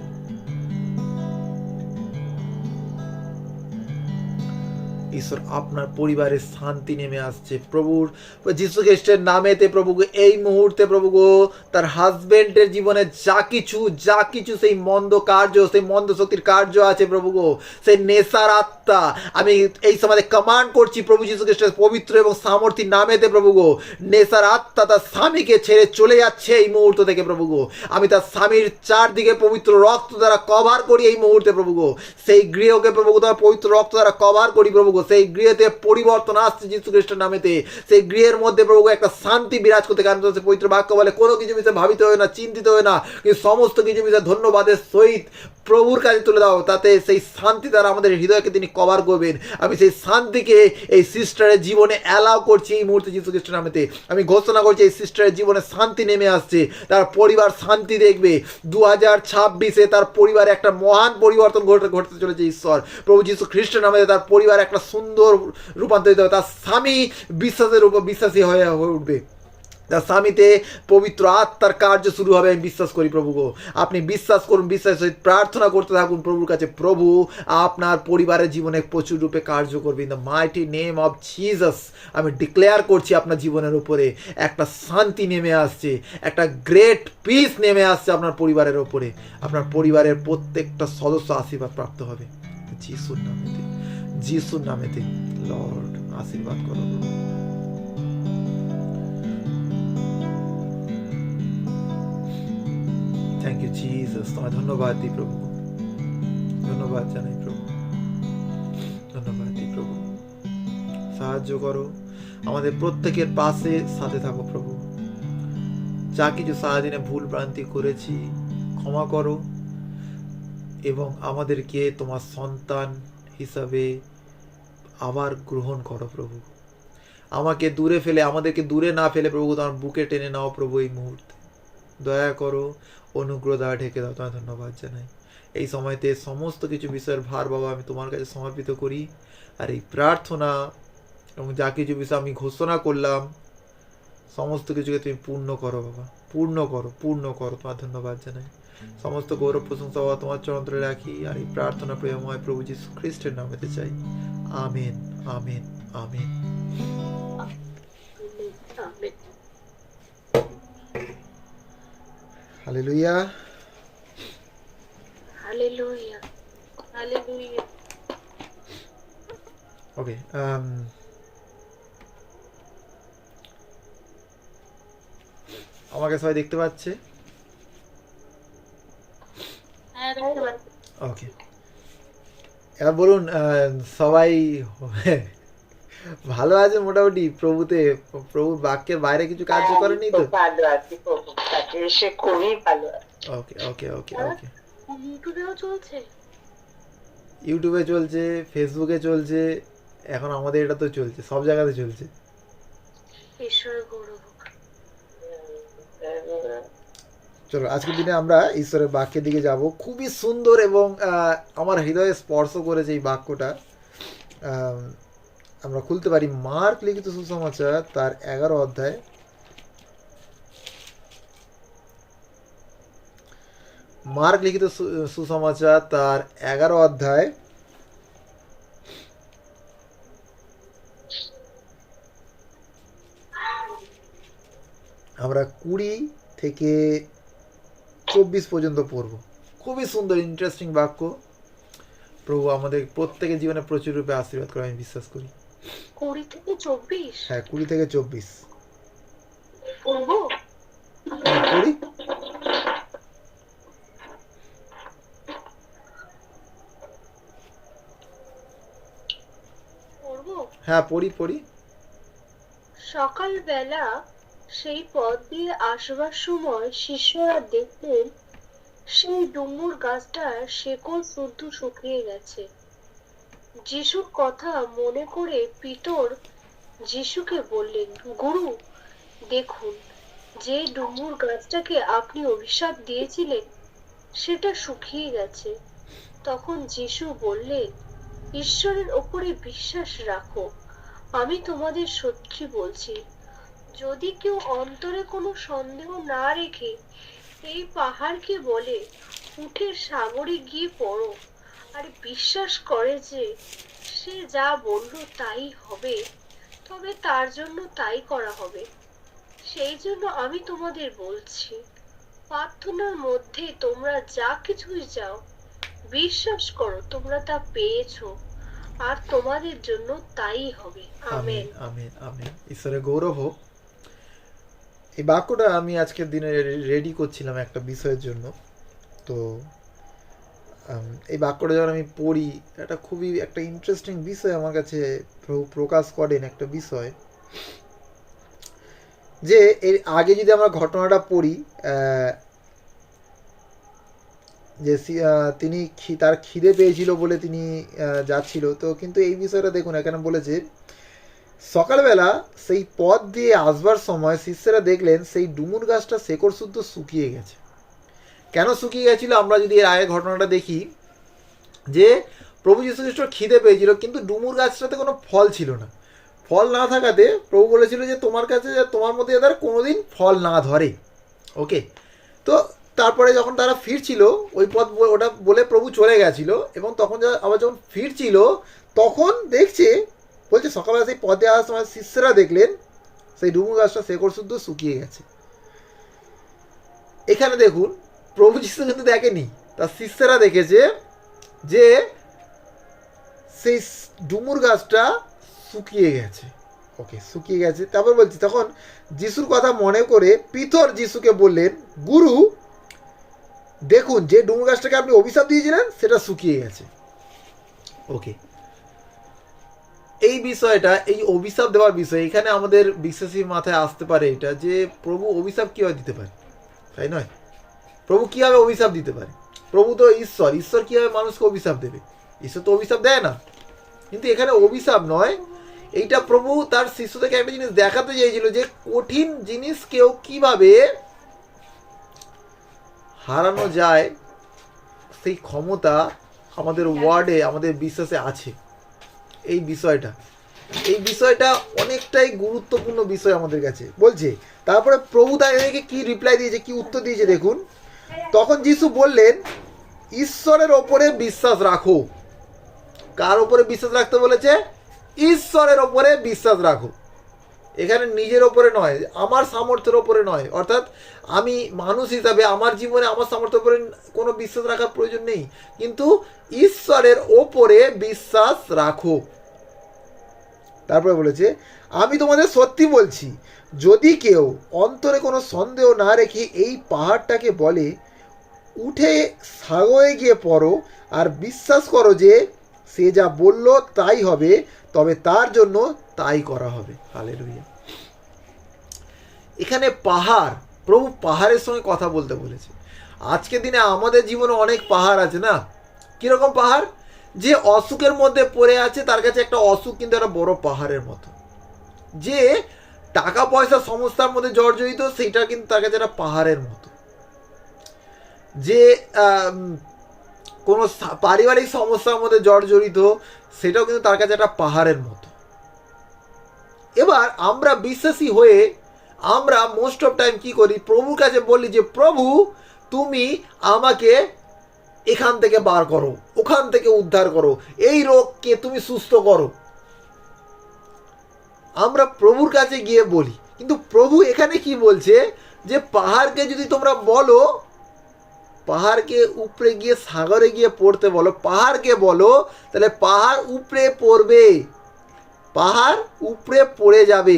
ঈশ্বর আপনার পরিবারে শান্তি নেমে আসছে প্রভুর যীশু খ্রিস্টের নামেতে। প্রভু এই মুহূর্তে প্রভু গো তার হাজবেন্ডের জীবনে যা কিছু সেই মন্দ কার্য, সেই মন্দ শক্তির কার্য আছে প্রভু গো, সেই নেশার আত্মা আমি এই সময় কমান্ড করছি প্রভু যীশু খ্রিস্টের পবিত্র এবং সামর্থ্যের নামেতে প্রভু গো। নেশার আত্মা তার স্বামীকে ছেড়ে চলে যাচ্ছে এই মুহূর্ত থেকে প্রভু গো। আমি তার স্বামীর চারদিকে পবিত্র রক্ত দ্বারা কভার করি এই মুহূর্তে প্রভু গো। সেই গৃহকে প্রভু গো তোমার পবিত্র রক্ত দ্বারা কভার করি প্রভু গো। সেই গৃহতে পরিবর্তন আসছে যীশু খ্রিস্টের নামেতে। সেই গৃহের মধ্যে প্রভু একটা শান্তি বিরাজ করতে, কারণ পবিত্র বাক্য বলে কোনো কিছু বিষয়ে ভাবিতে হয় না, চিন্তিত হয় না, কিন্তু সমস্ত কিছু বিষয়ে ধন্যবাদের সহিত প্রভুর কাছে তুলে দাও, তাতে সেই শান্তি দ্বারা আমাদের হৃদয়কে তিনি কভার করবেন। আমি সেই শান্তিকে এই সিস্টারের জীবনে অ্যালাউ করছি এই মুহূর্তে যীশু খ্রিস্টের নামেতে। আমি ঘোষণা করছি এই সিস্টারের জীবনে শান্তি নেমে আসছে, তার পরিবার শান্তি দেখবে। 2026-এ তার পরিবারে একটা মহান পরিবর্তন ঘটতে চলেছে ঈশ্বর প্রভু যীশু খ্রিস্টের নামে। তার পরিবার একটা সুন্দর রূপান্তরিত হবে, তার স্বামী বিশ্বাসের উপর বিশ্বাসী হয়ে উঠবে, তার স্বামীতে পবিত্র আত্মার কার্য শুরু হবে। আমি বিশ্বাস করি প্রভু গো। আপনি বিশ্বাস করুন, বিশ্বাসের সহিত প্রার্থনা করতে থাকুন প্রভুর কাছে। প্রভু আপনার পরিবারের জীবনে প্রচুর রূপে কার্য করবে। In the mighty name of Jesus আমি ডিক্লেয়ার করছি আপনার জীবনের উপরে একটা শান্তি নেমে আসছে, একটা গ্রেট পিস নেমে আসছে আপনার পরিবারের ওপরে। আপনার পরিবারের প্রত্যেকটা সদস্য আশীর্বাদ প্রাপ্ত হবে যিশুর নামেতে, যিশুর নামেতে। লর্ড আশীর্বাদ করো। Thank you Jesus. তোমায় ধন্যবাদ দিই প্রভু, ধন্যবাদ জানাই প্রভু, ধন্যবাদ দিই প্রভু। সাহায্য করো, আমাদের প্রত্যেকের পাশে সাথে থাকো প্রভু। যা কিছু সারাদিনে ভুল ভ্রান্তি করেছি ক্ষমা করো এবং আমাদেরকে তোমার সন্তান হিসাবে আবার গ্রহণ করো প্রভু। আমাকে দূরে ফেলে, আমাদেরকে দূরে না ফেলে প্রভু তোমার বুকে টেনে নাও প্রভু। এই মুহূর্তে দয়া করো, অনুগ্রহ দ্বারা ঢেকে দাও। তোমায় ধন্যবাদ জানাই। এই সময়তে সমস্ত কিছু বিষয়ের ভার বাবা আমি তোমার কাছে সমর্পিত করি। আর এই প্রার্থনা এবং যা কিছু বিষয় আমি ঘোষণা করলাম সমস্ত কিছুকে তুমি পূর্ণ করো বাবা, পূর্ণ করো, পূর্ণ করো। তোমার ধন্যবাদ জানাই। সমস্ত গৌরব প্রশংসা তোমার চরণে রাখি, আর এই প্রার্থনা প্রেমময় প্রভু যীশু খ্রিস্টের নামেতে চাই। Amen, amen, amen. Amen. Hallelujah, hallelujah, hallelujah. Okay, আমাকে সবাই দেখতে পাচ্ছে? ওকে, এবার বলুন, সবাই ভালো আছে মোটামুটি প্রভুতে? প্রভুর বাক্যের বাইরে কিছু কাজ করেনি তো? ভালো আছি, প্রভুর কাছে এসে খুবই ভালো আছি। ওকে, ওকে, ওকে, ওকে। ইউটিউবেও চলছে? ইউটিউবে চলছে, ফেসবুকে চলছে, এখন আমাদের এটা তো চলছে, সব জায়গাতে চলছে। ঈশ্বরের গৌরব হোক। চলো, আজকের দিনে আমরা ঈশ্বরের বাক্যের দিকে যাব। খুবই সুন্দর এবং আমার হৃদয়ে স্পর্শ করেছে এই বাক্যটা। আমরা খুলতে পারি মার্ক লিখিত সুসমাচার তার 11 অধ্যায়। মার্ক লিখিত সুসমাচার তার 11 অধ্যায় আমরা 20 থেকে 24 পর্যন্ত পড়ব। খুবই সুন্দর, ইন্টারেস্টিং বাক্য। প্রভু আমাদের প্রত্যেকের জীবনে প্রচুর রূপে আশীর্বাদ করে, আমি বিশ্বাস করি। 20 থেকে 24? হ্যাঁ, 20 থেকে 24 পড়বো? পড়ি। পড়বো? হ্যাঁ, পড়ি পড়ি। সকালবেলা সেই পথ দিয়ে আসবার সময় শিষ্যরা দেখলেন সেই ডুমুর গাছটার শেকড় শুদ্ধ শুকিয়ে গেছে। যিশুর কথা মনে করে পিতর যিশুকে বললেন, গুরু, দেখুন, যে ডুমুর গাছটাকে আপনি অভিশাপ দিয়েছিলেন সেটা শুকিয়ে গেছে। তখন যিশু বললেন, ঈশ্বরের ওপরে বিশ্বাস রাখো। আমি তোমাদের সত্যি বলছি, যদি কেউ অন্তরে কোনো সন্দেহ না রেখে এই পাহাড়কে বলে, উঠে সাগরে গিয়ে পড়ো, আর বিশ্বাস করে যে সে যা বলল তাই হবে, তবে তার জন্য তাই করা হবে। সেই জন্য আমি তোমাদের বলছি, প্রার্থনার মধ্যে তোমরা যা কিছুই চাও, বিশ্বাস করো তোমরা তা পেয়েছো, আর তোমাদের জন্য তাই হবে। Amen, amen, amen. ঈশ্বরের গৌরব হোক। এই বাক্যটা আমি আজকের দিনে রেডি করছিলাম একটা বিষয়ের জন্য। তো এই বাক্যটা যখন আমি পড়ি, এটা খুবই একটা ইন্টারেস্টিং বিষয় আমার কাছে প্রকাশ করেন। একটা বিষয় যে এর আগে যদি আমরা ঘটনাটা পড়ি, যে তিনি তার খিদে পেয়েছিল বলে তিনি যাচ্ছিল। তো কিন্তু এই বিষয়টা দেখুন, এখানে বলেছে সকালবেলা সেই পথ দিয়ে আসবার সময় শিষ্যরা দেখলেন সেই ডুমুর গাছটা শেকড় শুদ্ধ শুকিয়ে গেছে। কেন শুকিয়ে গেছিল? আমরা যদি এর আগে ঘটনাটা দেখি, যে প্রভু যীশু খ্রিস্ট খিদে পেয়েছিল, কিন্তু ডুমুর গাছটাতে কোনো ফল ছিল না। ফল না থাকাতে প্রভু বলেছিল যে তোমার কাছে, তোমার মধ্যে এদের কোনোদিন ফল না ধরে। ওকে, তো তারপরে যখন তারা ফিরছিল, ওই পথ ওটা বলে প্রভু চলে গেছিল, এবং তখন আবার যখন ফিরছিল তখন দেখছে, বলছে সকালবেলা সেই পথে আসার সময় শিষ্যরা দেখলেন সেই ডুমুর গাছটা শেকড় শুদ্ধ শুকিয়ে গেছে। এখানে দেখুন, প্রভু যীশু কিন্তু দেখেনি, তার শিষ্যরা দেখেছে যে সেই ডুমুর গাছটা শুকিয়ে গেছে। ওকে, শুকিয়ে গেছে। তারপর বলছি, তখন যিশুর কথা মনে করে পিতর যিশুকে বললেন, গুরু, দেখুন, যে ডুমুর গাছটাকে আপনি অভিশাপ দিয়েছিলেন সেটা শুকিয়ে গেছে। ওকে, এই বিষয়টা, এই অভিশাপ দেওয়ার বিষয়, এখানে আমাদের বিশ্বাসী মাথায় আসতে পারে এটা, যে প্রভু অভিশাপ কীভাবে দিতে পারে, তাই নয়? প্রভু কীভাবে অভিশাপ দিতে পারে? প্রভু তো ঈশ্বর, ঈশ্বর কীভাবে মানুষকে অভিশাপ দেবে? ঈশ্বর তো অভিশাপ দেয় না। কিন্তু এখানে অভিশাপ নয়, এইটা প্রভু তার শিষ্যদেরকে একটা জিনিস দেখাতে চেয়েছিল, যে কঠিন জিনিসকেও কিভাবে হারানো যায়, সেই ক্ষমতা আমাদের ওয়ার্ডে, আমাদের বিশ্বাসে আছে। এই বিষয়টা অনেকটাই গুরুত্বপূর্ণ বিষয় আমাদের কাছে। বলছে তারপরে প্রভু তাদেরকে কি রিপ্লাই দিয়েছে, কি উত্তর দিয়েছে দেখুন। তখন যিশু বললেন, ঈশ্বরের ওপরে বিশ্বাস রাখো। কার ওপরে বিশ্বাস রাখতে বলেছে? ঈশ্বরের ওপরে বিশ্বাস রাখো। এখানে নিজের ওপরে নয়, আমার সামর্থ্যের ওপরে নয়, অর্থাৎ আমি মানুষ হিসাবে আমার জীবনে আমার সামর্থ্যের ওপরে কোনো বিশ্বাস রাখার প্রয়োজন নেই, কিন্তু ঈশ্বরের ওপরে বিশ্বাস রাখো। তারপরে বলেছে, আমি তোমাদের সত্যি বলছি, যদি কেউ অন্তরে কোনো সন্দেহ না রেখে এই পাহাড়টাকে বলে, উঠে সাগরে গিয়ে পড়ো, আর বিশ্বাস করো যে সে যা বলল তাই হবে, তবে তার জন্য তাই করা হবে। হালেলুয়া। এখানে পাহাড়, প্রভু পাহাড়ের সঙ্গে কথা বলতে বলেছে। আজকের দিনে আমাদের জীবনে অনেক পাহাড় আছে না? কিরকম পাহাড়? যে অসুখের মধ্যে পড়ে আছে, তার কাছে একটা অসুখ কিন্তু একটা বড় পাহাড়ের মতো। যে টাকা পয়সা সমস্যার মধ্যে জর্জরিত, সেইটা কিন্তু তার কাছে একটা পাহাড়ের মতো। যে কোনো পারিবারিক সমস্যার মধ্যে জর্জরিত, সেটাও কিন্তু তার কাছে একটা পাহাড়ের মতো। এবার আমরা বিশ্বাসী হয়ে আমরা মোস্ট অফ টাইম কি করি? প্রভুর কাছে বলি যে, প্রভু তুমি আমাকে এখান থেকে বার করো, ওখান থেকে উদ্ধার করো, এই রোগকে তুমি সুস্থ করো। আমরা প্রভুর কাছে গিয়ে বলি, কিন্তু প্রভু এখানে কি বলছে? যে পাহাড়কে যদি তোমরা বলো, পাহাড়কে উপরে গিয়ে সাগরে গিয়ে পড়তে বলো, পাহাড়কে বলো, তাহলে পাহাড় উপরে পড়বে, পাহাড় উপরে পড়ে যাবে।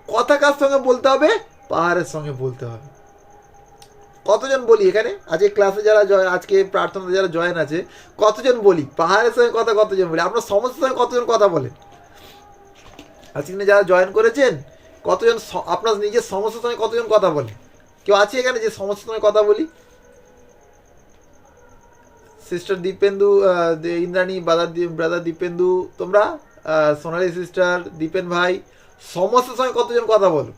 কথা কার সঙ্গে বলতে হবে? পাহাড়ের সঙ্গে বলতে হবে। কতজন বলি এখানে আজকে ক্লাসে যারা আজকে প্রার্থনাতে যারা জয়েন আছে, কতজন বলি পাহাড়ের সঙ্গে কথা? কতজন বলি? আপনার সমস্যার সঙ্গে কতজন কথা বলেন? আজকে যারা জয়েন করেছেন, কতজন আপনার নিজের সমস্যার সঙ্গে কতজন কথা বলে? কেউ আছে এখানে যে সমস্যার সঙ্গে কথা বলি? সিস্টার দীপেন্দু, ইন্দ্রাণী, ব্রাদার দীপেন্দু, তোমরা, সোনালী সিস্টার, দীপেন ভাই, সমস্যার সঙ্গে কতজন কথা বলো?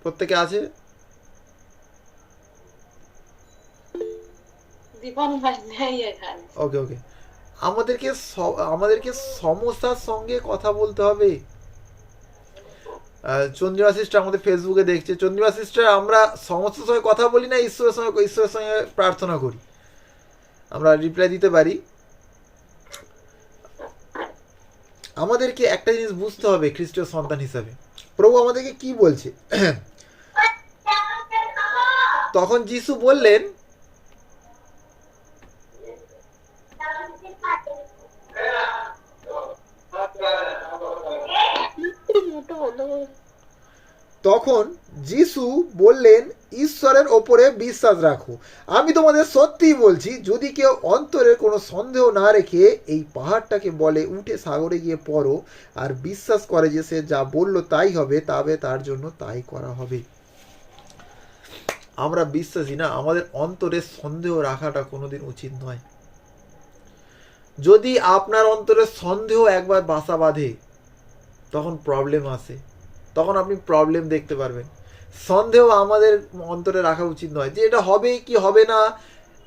প্রত্যেকে আছে? ওকে ওকে। আমাদেরকে সমস্যার সঙ্গে কথা বলতে হবে। চন্দ্রিমা সিস্টার আমাদের ফেসবুকে দেখছে। চন্দ্রিমা সিস্টার, আমরা সমস্যার সঙ্গে কথা বলি না ঈশ্বরের সঙ্গে প্রার্থনা করি? আমরা রিপ্লাই দিতে পারি। আমাদেরকে একটা জিনিস বুঝতে হবে খ্রিস্টীয় সন্তান হিসাবে, প্রভু আমাদেরকে কি বলছে। তখন যিশু বললেন, তখন যিশু বললেন, ঈশ্বরের ওপরে বিশ্বাস রাখো। আমি তোমাদের সত্যিই বলছি, যদি কেউ অন্তরে কোনো সন্দেহ না রেখে এই পাহাড়টাকে বলে, উঠে সাগরে গিয়ে পড়ো, আর বিশ্বাস করে যে সে যা বলল তাই হবে, তবে তার জন্য তাই করা হবে। আমরা বিশ্বাসী না, আমাদের অন্তরে সন্দেহ রাখাটা কোনোদিন উচিত নয়। যদি আপনার অন্তরে সন্দেহ একবার বাসা বাঁধে, তখন প্রবলেম আসে, তখন আপনি প্রবলেম দেখতে পারবেন। সন্দেহ আমাদের অন্তরে রাখা উচিত নয় যে এটা হবে কি হবে না।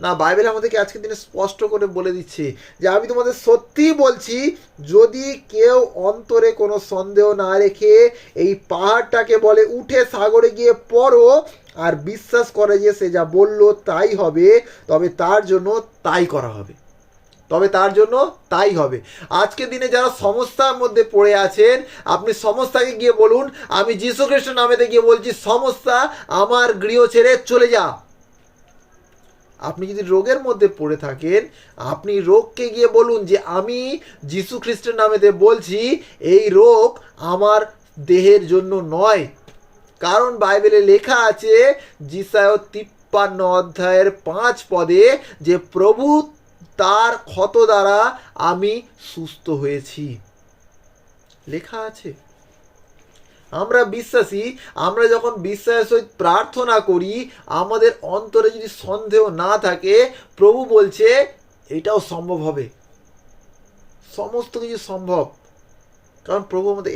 না, বাইবেল আমাদেরকে আজকের দিনে স্পষ্ট করে বলে দিচ্ছে যে আমি তোমাদের সত্যি বলছি, যদি কেউ অন্তরে কোনো সন্দেহ না রেখে এই পাহাড়টাকে বলে, উঠে সাগরে গিয়ে পড়ো, আর বিশ্বাস করে যে সে যা বলল তাই হবে, তবে তার জন্য তাই করা হবে, তবে তার জন্য তাই হবে। আজকের দিনে যারা সমস্যার মধ্যে পড়ে আছেন, আপনি সমস্যাকে গিয়ে বলুন, আমি যীশু খ্রিস্টের নামেতে গিয়ে বলছি, সমস্যা আমার গৃহ ছেড়ে চলে যা। আপনি যদি রোগের মধ্যে পড়ে থাকেন, আপনি রোগকে গিয়ে বলুন যে আমি যীশু খ্রিস্টের নামেতে বলছি, এই রোগ আমার দেহের জন্য নয়। কারণ বাইবেলে লেখা আছে যিশায়া 53:5 যে প্রভু তার ক্ষত দ্বারা আমি সুস্থ হয়েছি, লেখা আছে। আমরা বিশ্বাসী, আমরা যখন বিশ্বাসের সহিত প্রার্থনা করি, আমাদের অন্তরে যদি সন্দেহ না থাকে, প্রভু বলছে এটাও সম্ভব হবে, সমস্ত কিছু সম্ভব। কারণ প্রভু আমাদের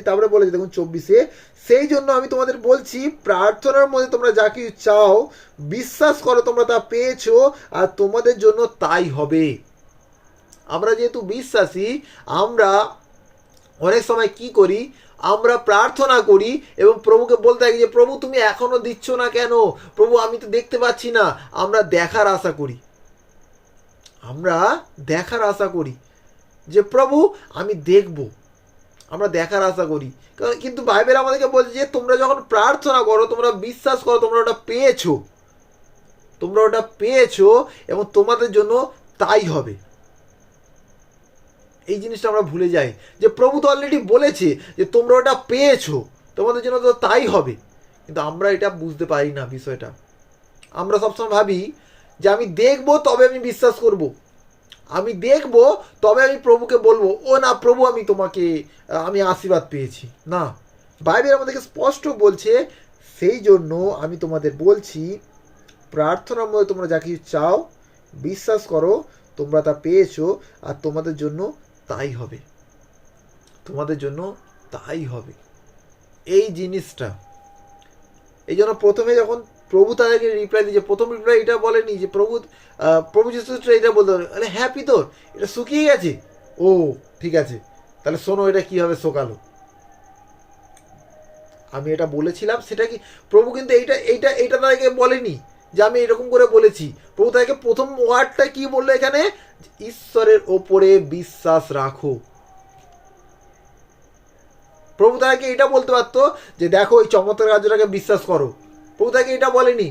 তারপরে বলেছে দেখুন 24, সেই জন্য আমি তোমাদের বলছি, প্রার্থনার মধ্যে তোমরা যা কিছু চাও বিশ্বাস করো তোমরা তা পেয়েছো, আর তোমাদের জন্য তাই হবে। আমরা যেহেতু বিশ্বাসী, আমরা অনেক সময় কি করি, আমরা প্রার্থনা করি এবং প্রভুকে বলতে থাকি যে প্রভু তুমি এখনো দিচ্ছ না কেন, প্রভু আমি তো দেখতে পাচ্ছি না। আমরা দেখার আশা করি, আমরা দেখার আশা করি যে প্রভু আমি দেখব, আমরা দেখার আশা করি। কিন্তু বাইবেল আমাদেরকে বলছে যে তোমরা যখন প্রার্থনা করো, তোমরা বিশ্বাস করো তোমরা ওটা পেয়েছো, তোমরা ওটা পেয়েছো এবং তোমাদের জন্য তাই হবে। এই জিনিসটা আমরা ভুলে যাই যে প্রভু তো অলরেডি বলেছে যে তোমরা ওটা পেয়েছো, তোমাদের জন্য তো তাই হবে। কিন্তু আমরা এটা বুঝতে পারি না বিষয়টা। আমরা সবসময় ভাবি যে আমি দেখবো তবে আমি বিশ্বাস করব, আমি দেখবো তবে আমি প্রভুকে বলবো ও না প্রভু আমি তোমাকে আমি আশীর্বাদ পেয়েছি। না, বাইবেল আমাদেরকে স্পষ্ট বলছে, সেই জন্য আমি তোমাদের বলছি প্রার্থনার মধ্যে তোমরা যা কিছু চাও বিশ্বাস করো তোমরা তা পেয়েছো, আর তোমাদের জন্য তাই হবে, তোমাদের জন্য তাই হবে। এই জিনিসটা, এই জন্য প্রথমে যখন প্রভু তাদেরকে রিপ্লাই দিয়েছে, প্রথম রিপ্লাই এটা বলেনি যে প্রভু যিশু এটা বলতে পারে আরে হ্যাঁ পিতর এটা শুকিয়ে গেছে, ও ঠিক আছে তাহলে শোনো এটা কীভাবে শোকালো। আমি এটা বলেছিলাম সেটা কি, প্রভু কিন্তু এইটা এইটা এইটা তাদেরকে বলেনি যে আমি এরকম করে বলেছি। প্রভু তাদেরকে প্রথম ওয়ার্ডটা কি বললো এখানে, ঈশ্বরের ওপরে বিশ্বাস রাখো। প্রভু তাদেরকে এটা বলতে পারতো যে দেখো এই চমৎকার কার্যটাকে বিশ্বাস করো, প্রভু তাকে এটা বলেনি।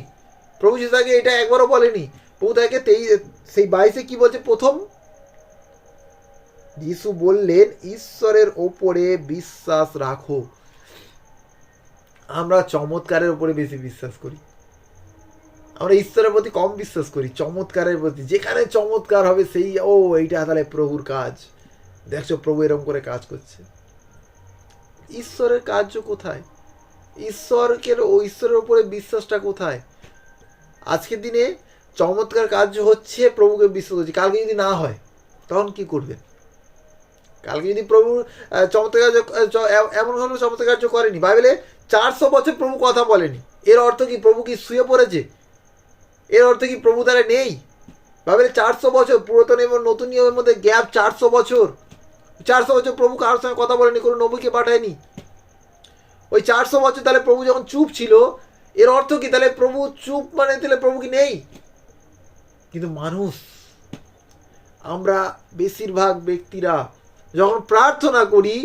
প্রভু যিশু তাকে এটা একবারও বলেনি। প্রভু তাকে সেই 22 কি বলছে, প্রথম যিশু বললেন ঈশ্বরের ওপরে বিশ্বাস রাখো। আমরা চমৎকারের উপরে বেশি বিশ্বাস করি, আমরা ঈশ্বরের প্রতি কম বিশ্বাস করি, চমৎকারের প্রতি। যেখানে চমৎকার হবে সেই ও এইটা তাহলে প্রভুর কাজ, দেখছো প্রভু এরকম করে কাজ করছে। ঈশ্বরের কার্য কোথায়, ঈশ্বরের উপরে বিশ্বাসটা কোথায়? আজকের দিনে চমৎকার কার্য হচ্ছে, প্রভুকে বিশ্বাস করছি, কালকে যদি না হয় তখন কি করবে? কালকে যদি প্রভু চমৎকার এমন হলো চমৎকার কার্য করেনি, বাইবেলে 400 বছর প্রভু কথা বলেনি, এর অর্থ কি প্রভু কি শুয়ে পড়েছে? এর অর্থ কি প্রভু তারা নেই? বাইবেলে 400 বছর, পুরাতন এবং নতুন নিয়মের মধ্যে গ্যাপ 400 বছর। 400 বছর প্রভু কারোর সঙ্গে কথা বলেনি, কোনো নবীকে পাঠায়নি। ওই 400 বছর তাহলে প্রভু যখন চুপ ছিল, এর অর্থ কি তাহলে প্রভু চুপ মানে তাহলে প্রভু কি নেই? কিন্তু মানুষ, আমরা বেশিরভাগ ব্যক্তিরা যখন প্রার্থনা করি,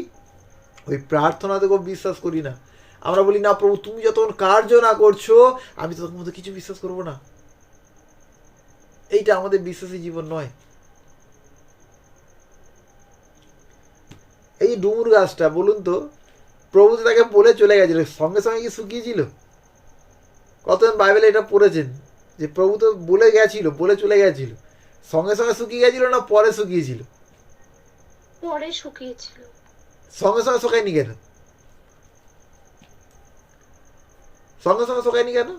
ওই প্রার্থনাতেও বিশ্বাস করি না। আমরা বলি না প্রভু তুমি যতক্ষণ কার্য না করছো আমি ততক্ষণ মতো কিছু বিশ্বাস করবো না। এইটা আমাদের বিশ্বাসী জীবন নয়। এই ডুমুর গাছটা বলুন তো, প্রভু তো তাকে বলে চলে গেছিল, সঙ্গে সঙ্গে কি শুকিয়েছিল? কতজন বাইবেলে এটা পড়েছেন যে প্রভু তো বলে গেছিল, বলে চলে গেছিল, সঙ্গে সঙ্গে শুকিয়ে গেছিল না পরে শুকিয়েছিল? পরে শুকিয়েছিল। সঙ্গে সঙ্গে শুকায়নি কেন? সঙ্গে সঙ্গে শুকায়নি কেন?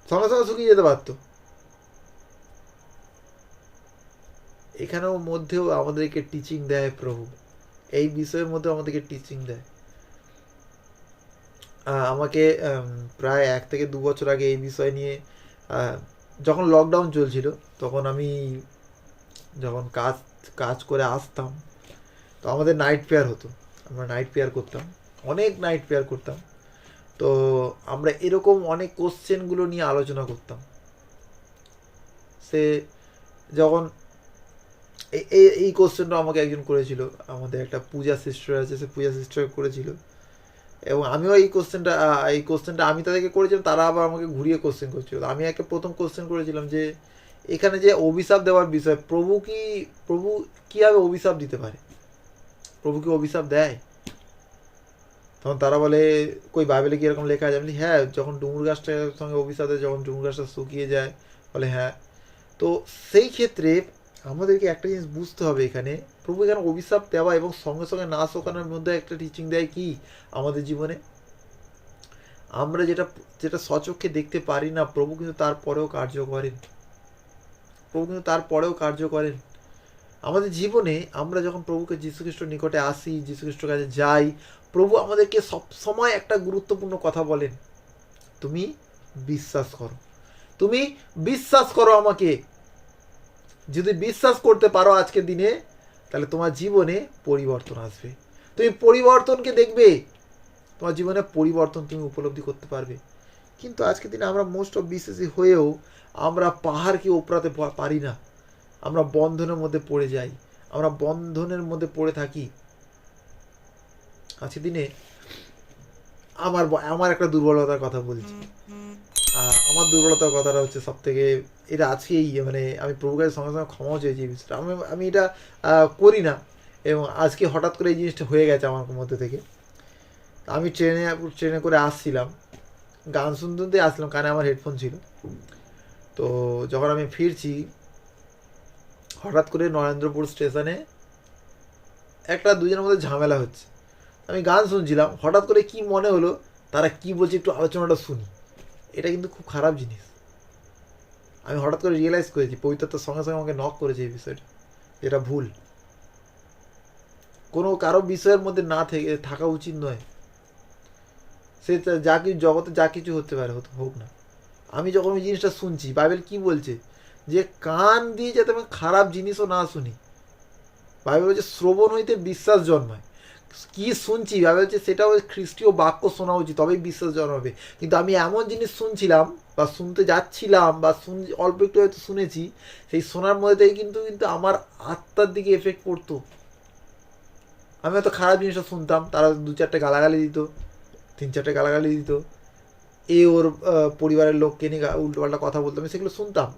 সঙ্গে সঙ্গে শুকিয়ে যেতে পারতো। এখানেও মধ্যেও আমাদেরকে টিচিং দেয় প্রভু, এই বিষয়ের মধ্যে আমাদেরকে টিচিং দেয়। আমাকে প্রায় 1 থেকে 2 বছর আগে এই বিষয় নিয়ে, যখন লকডাউন চলছিল তখন আমি যখন কাজ করে আসতাম, তো আমাদের নাইট প্রেয়ার হতো, আমরা নাইট প্রেয়ার করতাম, অনেক নাইট প্রেয়ার করতাম। তো আমরা এরকম অনেক কোশ্চেনগুলো নিয়ে আলোচনা করতাম। সে যখন এই কোশ্চেনটা আমাকে একজন করেছিল, আমাদের একটা পূজা সিস্টার আছে, সে পূজা সিস্টার করেছিল, এবং আমিও এই কোশ্চেনটা আমি তাদেরকে করেছিলাম, তারা আবার আমাকে ঘুরিয়ে কোশ্চেন করছিল। আমি একটা প্রথম কোশ্চেন করেছিলাম যে এখানে যে অভিশাপ দেওয়ার বিষয়, প্রভু কীভাবে অভিশাপ দিতে পারে? প্রভু কি অভিশাপ দেয়? তখন তারা বলে কই বাইবেলে কি এরকম লেখা আছে? আমি হ্যাঁ, যখন ডুমুর গাছটার সঙ্গে অভিশাপ দেয়, যখন ডুমুর গাছটা শুকিয়ে যায়, বলে হ্যাঁ। তো সেই ক্ষেত্রে আমাদেরকে একটা জিনিস বুঝতে হবে, এখানে প্রভু এখানে অভিশাপ দেওয়া এবং সঙ্গে সঙ্গে না শোকানোর মধ্যে একটা টিচিং দেয় কি আমাদের জীবনে, আমরা যেটা সচক্ষে দেখতে পারি না, প্রভু কিন্তু তারপরেও কার্য করেন। প্রভু কিন্তু তারপরেও কার্য করেন আমাদের জীবনে। আমরা যখন প্রভুকে যীশুখ্রিস্টর নিকটে আসি, যীশুখ্রিস্টর কাছে যাই, প্রভু আমাদেরকে সব সময় একটা গুরুত্বপূর্ণ কথা বলেন, তুমি বিশ্বাস করো, তুমি বিশ্বাস করো আমাকে। যদি বিশ্বাস করতে পারো আজকের দিনে, তাহলে তোমার জীবনে পরিবর্তন আসবে। তুমি পরিবর্তনকে দেখবে, তোমার জীবনে পরিবর্তন তুমি উপলব্ধি করতে পারবে। কিন্তু আজকের দিনে আমরা মোস্ট অফ বিশ্বাসী হয়েও আমরা পাহাড়কে উপড়াতে পারি না। আমরা বন্ধনের মধ্যে পড়ে যাই, আমরা বন্ধনের মধ্যে পড়ে থাকি। আজকের দিনে আমার একটা দুর্বলতার কথা বলছি। আমার দুর্বলতার কথাটা হচ্ছে সব থেকে, এটা আজকেই মানে আমি প্রভুকে সঙ্গে সঙ্গে ক্ষমাও চেয়েছি এই বিষয়টা। আমি এটা করি না, এবং আজকে হঠাৎ করে এই জিনিসটা হয়ে গেছে আমার মধ্যে থেকে। আমি ট্রেনে করে আসছিলাম, গান শুনতে শুনতে আসলাম, কানে আমার হেডফোন ছিল। তো যখন আমি ফিরছি, হঠাৎ করে নরেন্দ্রপুর স্টেশনে একটা দুজনের মধ্যে ঝামেলা হচ্ছে। আমি গান শুনছিলাম, হঠাৎ করে কি মনে হলো তারা কি বলছে একটু আলোচনাটা শুনি। এটা কিন্তু খুব খারাপ জিনিস। আমি হঠাৎ করে রিয়েলাইজ করেছি, পবিত্রতার সঙ্গে সঙ্গে আমাকে নক করেছে এই বিষয়টা, এটা ভুল। কোনো কারো বিষয়ের মধ্যে না থাকা উচিত নয়। সে যা কিছু জগতে যা কিছু হতে পারে, হোক না। আমি যখন ওই জিনিসটা শুনছি, বাইবেল কি বলছে, যে কান দিয়ে যাতে আমি খারাপ জিনিসও না শুনি। বাইবেল বলছে শ্রবণ হইতে বিশ্বাস জন্মায়। কি শুনছি বাইবেল বলছে সেটাও খ্রিস্টীয় বাক্য শোনা উচিত, তবেই বিশ্বাস জন্মাবে। কিন্তু আমি এমন জিনিস শুনছিলাম বা শুনতে যাচ্ছিলাম বা অল্প একটু হয়তো শুনেছি, সেই শোনার মধ্যে থেকে কিন্তু আমার আত্মার দিকে এফেক্ট পড়তো। আমি হয়তো খারাপ জিনিসটা শুনতাম, তারা 2-4টে গালাগালি দিত, 3-4টে গালাগালি দিত, ওর পরিবারের লোককে নিয়ে উল্টোপাল্টা কথা বলতো, আমি সেগুলো শুনতাম,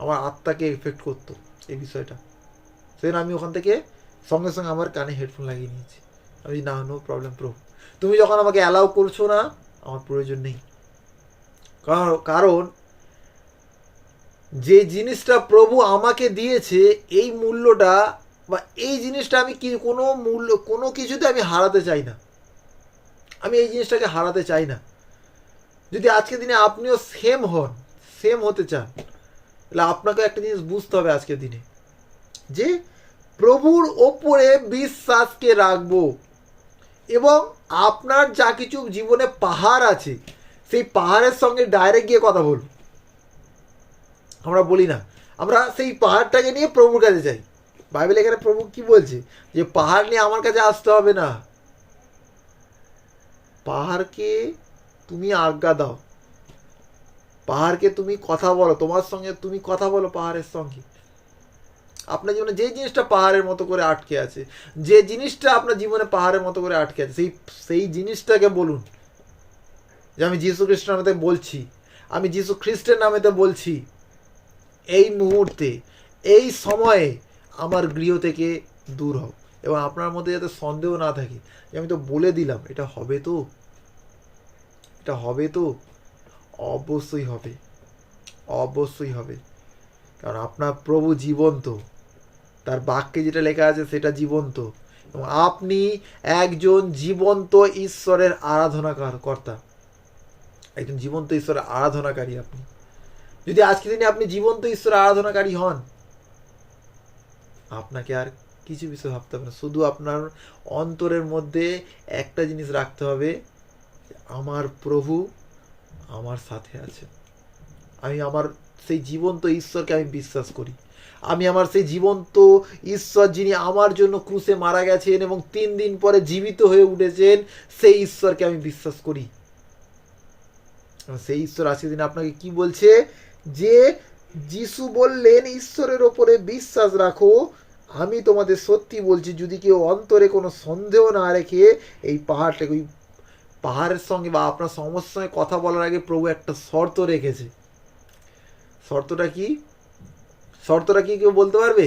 আমার আত্মাকে এফেক্ট করতো এই বিষয়টা। সেদিন আমি ওখান থেকে সঙ্গে সঙ্গে আমার কানে হেডফোন লাগিয়ে নিয়েছি। আমি না, নো প্রবলেম প্রভু, তুমি যখন আমাকে অ্যালাউ করছো না, আমার প্রয়োজন নেই। কারণ যে জিনিসটা প্রভু আমাকে দিয়েছে, এই মূল্যটা বা এই জিনিসটা আমি কোনো কিছুতে আমি হারাতে চাই না। আমি এই জিনিসটাকে হারাতে চাই না। যদি আজকের দিনে আপনিও সেম হতে চান, তাহলে আপনাকে একটা জিনিস বুঝতে হবে আজকের দিনে, যে প্রভুর ওপরে বিশ্বাসকে রাখবো, এবং আপনার যা কিছু জীবনে পাহাড় আছে, সেই পাহাড়ের সঙ্গে ডাইরেক্ট গিয়ে কথা বলুন। আমরা বলি না, আমরা সেই পাহাড়টাকে নিয়ে প্রভুর কাছে যাই। বাইবেল এখানে প্রভু কি বলছে, যে পাহাড় নিয়ে আমার কাছে আসতে হবে না, পাহাড়কে তুমি আজ্ঞা দাও, পাহাড়কে তুমি কথা বলো, তোমার সঙ্গে তুমি কথা বলো পাহাড়ের সঙ্গে। আপনার জীবনে যে জিনিসটা পাহাড়ের মতো করে আটকে আছে, যে জিনিসটা আপনার জীবনে পাহাড়ের মতো করে আটকে আছে, সেই জিনিসটাকে বলুন, যে আমি যীশু খ্রিস্টের নামেতে বলছি, আমি যীশু খ্রিস্টের নামেতে বলছি, এই মুহূর্তে এই সময়ে আমার গৃহ থেকে দূর হও। এবং আপনার মধ্যে যাতে সন্দেহ না থাকে, যে আমি তো বলে দিলাম, এটা হবে তো, এটা হবে তো, অবশ্যই হবে, অবশ্যই হবে। কারণ আপনার প্রভু জীবন্ত, তার বাক্যে যেটা লেখা আছে সেটা জীবন্ত, এবং আপনি একজন জীবন্ত ঈশ্বরের কর্তা, একজন জীবন্ত ঈশ্বরের আরাধনাকারী। আপনি যদি আজকে দিনে আপনি জীবন্ত ঈশ্বরের আরাধনাকারী হন, আপনাকে আর কিছু বিষয় ভাবতে হবে না। শুধু আপনার অন্তরের মধ্যে একটা জিনিস রাখতে হবে, আমার প্রভু আমার সাথে আছে, আমি আমার সেই জীবন্ত ঈশ্বরকে আমি বিশ্বাস করি, আমি আমার সেই জীবন্ত ঈশ্বর যিনি আমার জন্য ক্রুশে মারা গেছেন এবং 3 দিন পরে জীবিত হয়ে উঠেছেন, সেই ঈশ্বরকে আমি বিশ্বাস করি। সেই ঈশ্বর আজকের দিন আপনাকে কি বলছে, যে যিশু বললেন ঈশ্বরের ওপরে বিশ্বাস রাখো। আমি তোমাদের সত্যি বলছি, যদি কেউ অন্তরে কোনো সন্দেহ না রেখে এই পাহাড়টাকে, ওই পাহাড়ের সঙ্গে বা আপনার সমস্যার সঙ্গে কথা বলার আগে প্রভু একটা শর্ত রেখেছে। শর্তটা কি? শর্তটা কি কেউ বলতে পারবে?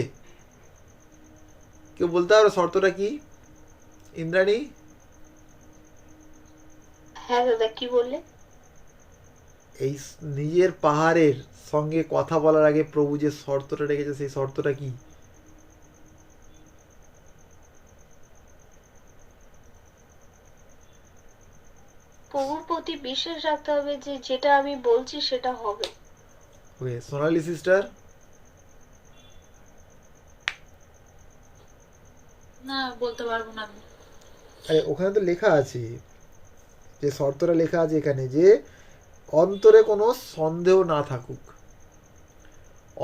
কেউ বলতে পারবে শর্তটা কি? ইন্দ্রাণী? হ্যাঁ দাদা, কি বললে? এই নিজের পাহাড়ের সঙ্গে কথা বলার আগে প্রভু যে শর্তটা রেখেছে, সেই শর্তটা কি? প্রভুর প্রতি বিশ্বাস রাখতে হবে, যে যেটা আমি বলছি সেটা হবে। ওকে, সোনালি সিস্টার? না, বলতে পারবো না আমি। আরে ওখানে তো লেখা আছে, যে শর্তটা লেখা আছে এখানে, যে অন্তরে কোনো সন্দেহ না থাকুক,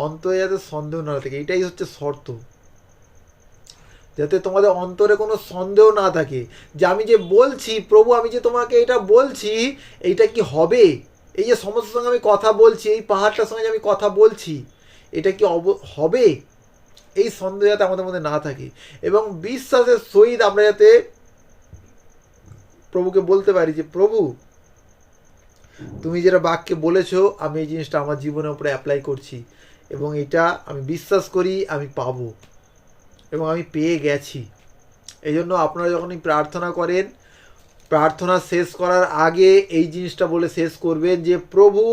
অন্তরে যাতে সন্দেহ না থাকে, এটাই হচ্ছে শর্ত। যাতে তোমাদের অন্তরে কোনো সন্দেহ না থাকে যে আমি যে বলছি প্রভু, আমি যে তোমাকে এটা বলছি এইটা কি হবে, এই যে সমস্যার সঙ্গে আমি কথা বলছি, এই পাহাড়টার সঙ্গে যে আমি কথা বলছি এটা কি হবে, এই সন্দেহ যাতে আমাদের মধ্যে না থাকে, এবং বিশ্বাসের সহিত আমরা যাতে প্রভুকে বলতে পারি যে প্রভু তুমি যেটা বাক্যে বলেছো আমি এই জিনিসটা আমার জীবনের উপরে অ্যাপ্লাই করছি, এবং এটা আমি বিশ্বাস করি আমি পাবো এবং আমি পেয়ে গেছি। এই জন্য আপনারা যখনই প্রার্থনা করেন, প্রার্থনা শেষ করার আগে এই জিনিসটা বলে শেষ করবেন যে প্রভু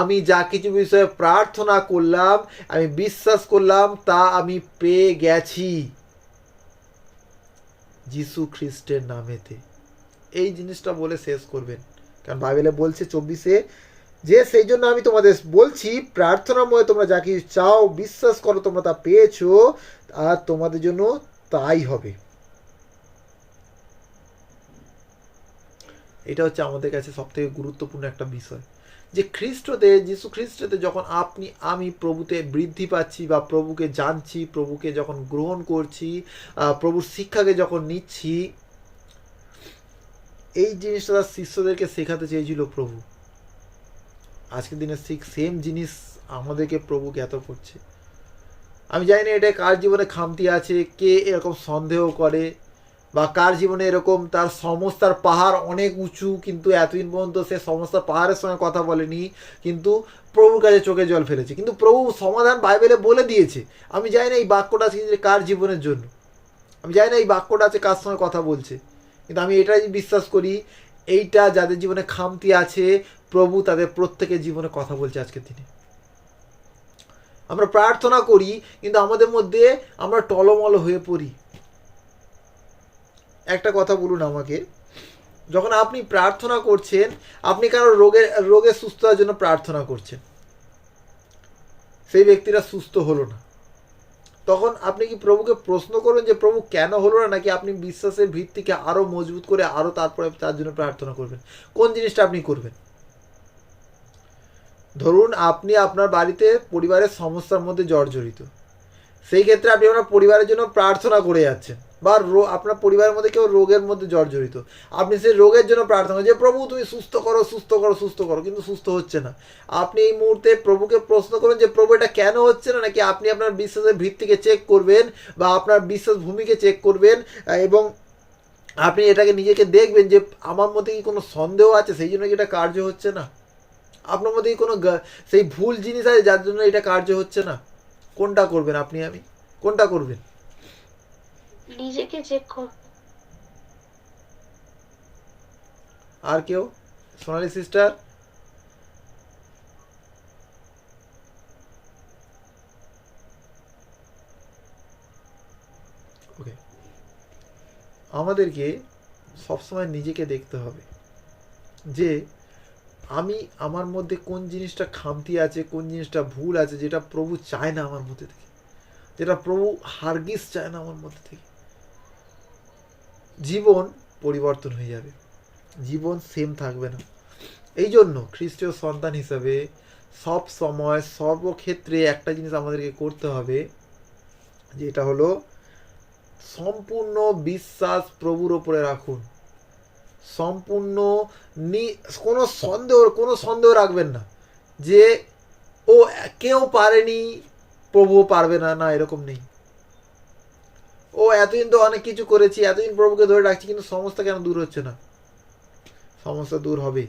আমি যা কিছু বিষয়ে প্রার্থনা করলাম, আমি বিশ্বাস করলাম তা আমি পেয়ে গেছি যিশু খ্রিস্টের নামেতে। এই জিনিসটা বলে শেষ করবেন, কারণ বাইবেলে বলছে 24-এ যে সেই জন্য আমি তোমাদের বলছি প্রার্থনাময় তোমরা যা কিছু চাও বিশ্বাস করো তোমরা তা পেয়েছো, আর তোমাদের জন্য তাই হবে। এটা হচ্ছে আমাদের কাছে সবথেকে গুরুত্বপূর্ণ একটা বিষয়, যে খ্রিস্টতে, যিশু খ্রিস্টতে যখন আমি প্রভুতে বৃদ্ধি পাচ্ছি বা প্রভুকে জানছি, প্রভুকে যখন গ্রহণ করছি, প্রভুর শিক্ষাকে যখন নিচ্ছি, এই জিনিসটা তার শিষ্যদেরকে শেখাতে চেয়েছিল প্রভু। আজকের দিনে সেম জিনিস আমাদেরকে প্রভু জ্ঞাত করছে। আমি জানি না এটা কার জীবনে খামতি আছে, কে এরকম সন্দেহ করে, বা কার জীবনে এরকম তার সমস্যার পাহাড় অনেক উঁচু কিন্তু এতদিন পর্যন্ত সে সমস্যার পাহাড়ের সঙ্গে কথা বলেনি, কিন্তু প্রভুর কাছে চোখে জল ফেলেছে, কিন্তু প্রভু সমাধান বাইবেলে বলে দিয়েছে। আমি জানি না এই বাক্যটা আছে কার জীবনের জন্য, আমি জানি না এই বাক্যটা আছে কার সঙ্গে কথা বলছে, কিন্তু আমি এটাই বিশ্বাস করি এইটা যাদের জীবনে খামতি আছে প্রভু তাদের প্রত্যেকের জীবনে কথা বলছে আজকের দিনে। আমরা প্রার্থনা করি কিন্তু আমাদের মধ্যে আমরা টলমল হয়ে পড়ি। একটা কথা বলুন আমাকে, যখন আপনি প্রার্থনা করছেন, আপনি কারো রোগের সুস্থতার জন্য প্রার্থনা করছেন, সেই ব্যক্তিরা সুস্থ হলো না, তখন আপনি কি প্রভুকে প্রশ্ন করবেন যে প্রভু কেন হলো না, নাকি আপনি বিশ্বাসের ভিত্তিকে আরো মজবুত করে আরো তারপরে তার জন্য প্রার্থনা করবেন? কোন জিনিসটা আপনি করবেন? ধরুন আপনি আপনার বাড়িতে পরিবারের সমস্যার মধ্যে জর্জরিত, সেই ক্ষেত্রে আপনি আপনার পরিবারের জন্য প্রার্থনা করে যাচ্ছেন, বা আপনার পরিবারের মধ্যে কেউ রোগের মধ্যে জর্জরিত, আপনি সেই রোগের জন্য প্রার্থনা করেন যে প্রভু তুমি সুস্থ করো সুস্থ করো সুস্থ করো, কিন্তু সুস্থ হচ্ছে না। আপনি এই মুহূর্তে প্রভুকে প্রশ্ন করুন যে প্রভু এটা কেন হচ্ছে না, নাকি আপনি আপনার বিশ্বাসের ভিত্তিকে চেক করবেন বা আপনার বিশ্বাস ভূমিকে চেক করবেন, এবং আপনি এটাকে নিজেকে দেখবেন যে আমার মধ্যে কি কোনো সন্দেহ আছে সেই জন্য কি এটা কার্য হচ্ছে না, আপনার মধ্যে কি কোনো সেই ভুল জিনিস আছে যার জন্য এটা কার্য হচ্ছে না। কোনটা করবেন আপনি, আমি কোনটা করবেন? নিজেকে চেক কর। আর কেউ? সোনালি সিস্টার? ওকে, আমাদেরকে সবসময় নিজেকে দেখতে হবে যে আমি আমার মধ্যে কোন জিনিসটা খামতি আছে, কোন জিনিসটা ভুল আছে, যেটা প্রভু চায় না আমার মধ্যে থেকে, যেটা প্রভু হারগিজ চায় না আমার মধ্যে থেকে। জীবন পরিবর্তন হয়ে যাবে, জীবন সেম থাকবে না। এই জন্য খ্রিস্টীয় সন্তান হিসাবে সব সময় সর্বক্ষেত্রে একটা জিনিস আমাদেরকে করতে হবে, যেটা হলো সম্পূর্ণ বিশ্বাস প্রভুর ওপরে রাখুন। সম্পূর্ণ কোনো সন্দেহ রাখবেন না যে ও কেউ পারেনি প্রভুও পারবে না, না এরকম নেই। ও এতদিন তো অনেক কিছু করেছি, এতদিন প্রভুকে ধরে রাখছি, কিন্তু সমস্যা কেন দূর হচ্ছে না? সমস্যা দূর হবে,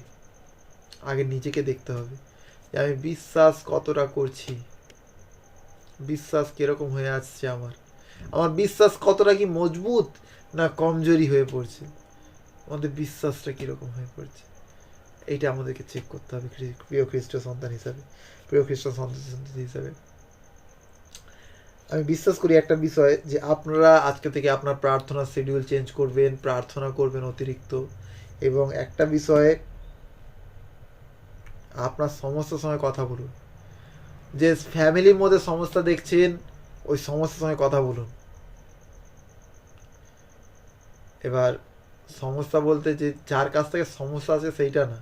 আগে নিজেকে দেখতে হবে যে আমি বিশ্বাস কতটা করছি, বিশ্বাস কিরকম হয়ে আসছে, আমার বিশ্বাস কতটা কি মজবুত না কমজোরি হয়ে পড়ছে, আমাদের বিশ্বাসটা কিরকম হয়ে পড়ছে, এইটা আমাদেরকে চেক করতে হবে প্রিয় খ্রিস্ট সন্তান হিসাবে, প্রিয় খ্রিস্ট সন্তান হিসাবে। আমি বিশ্বাস করি একটা বিষয়, যে আপনারা আজকে থেকে আপনার প্রার্থনার শিডিউল চেঞ্জ করবেন, প্রার্থনা করবেন অতিরিক্ত, এবং একটা বিষয়ে আপনার সমস্যার সঙ্গে কথা বলুন। যে ফ্যামিলির মধ্যে সমস্যা দেখছেন ওই সমস্যার সঙ্গে কথা বলুন। এবার সমস্যা বলতে যে যার কাছ থেকে সমস্যা আছে সেইটা না,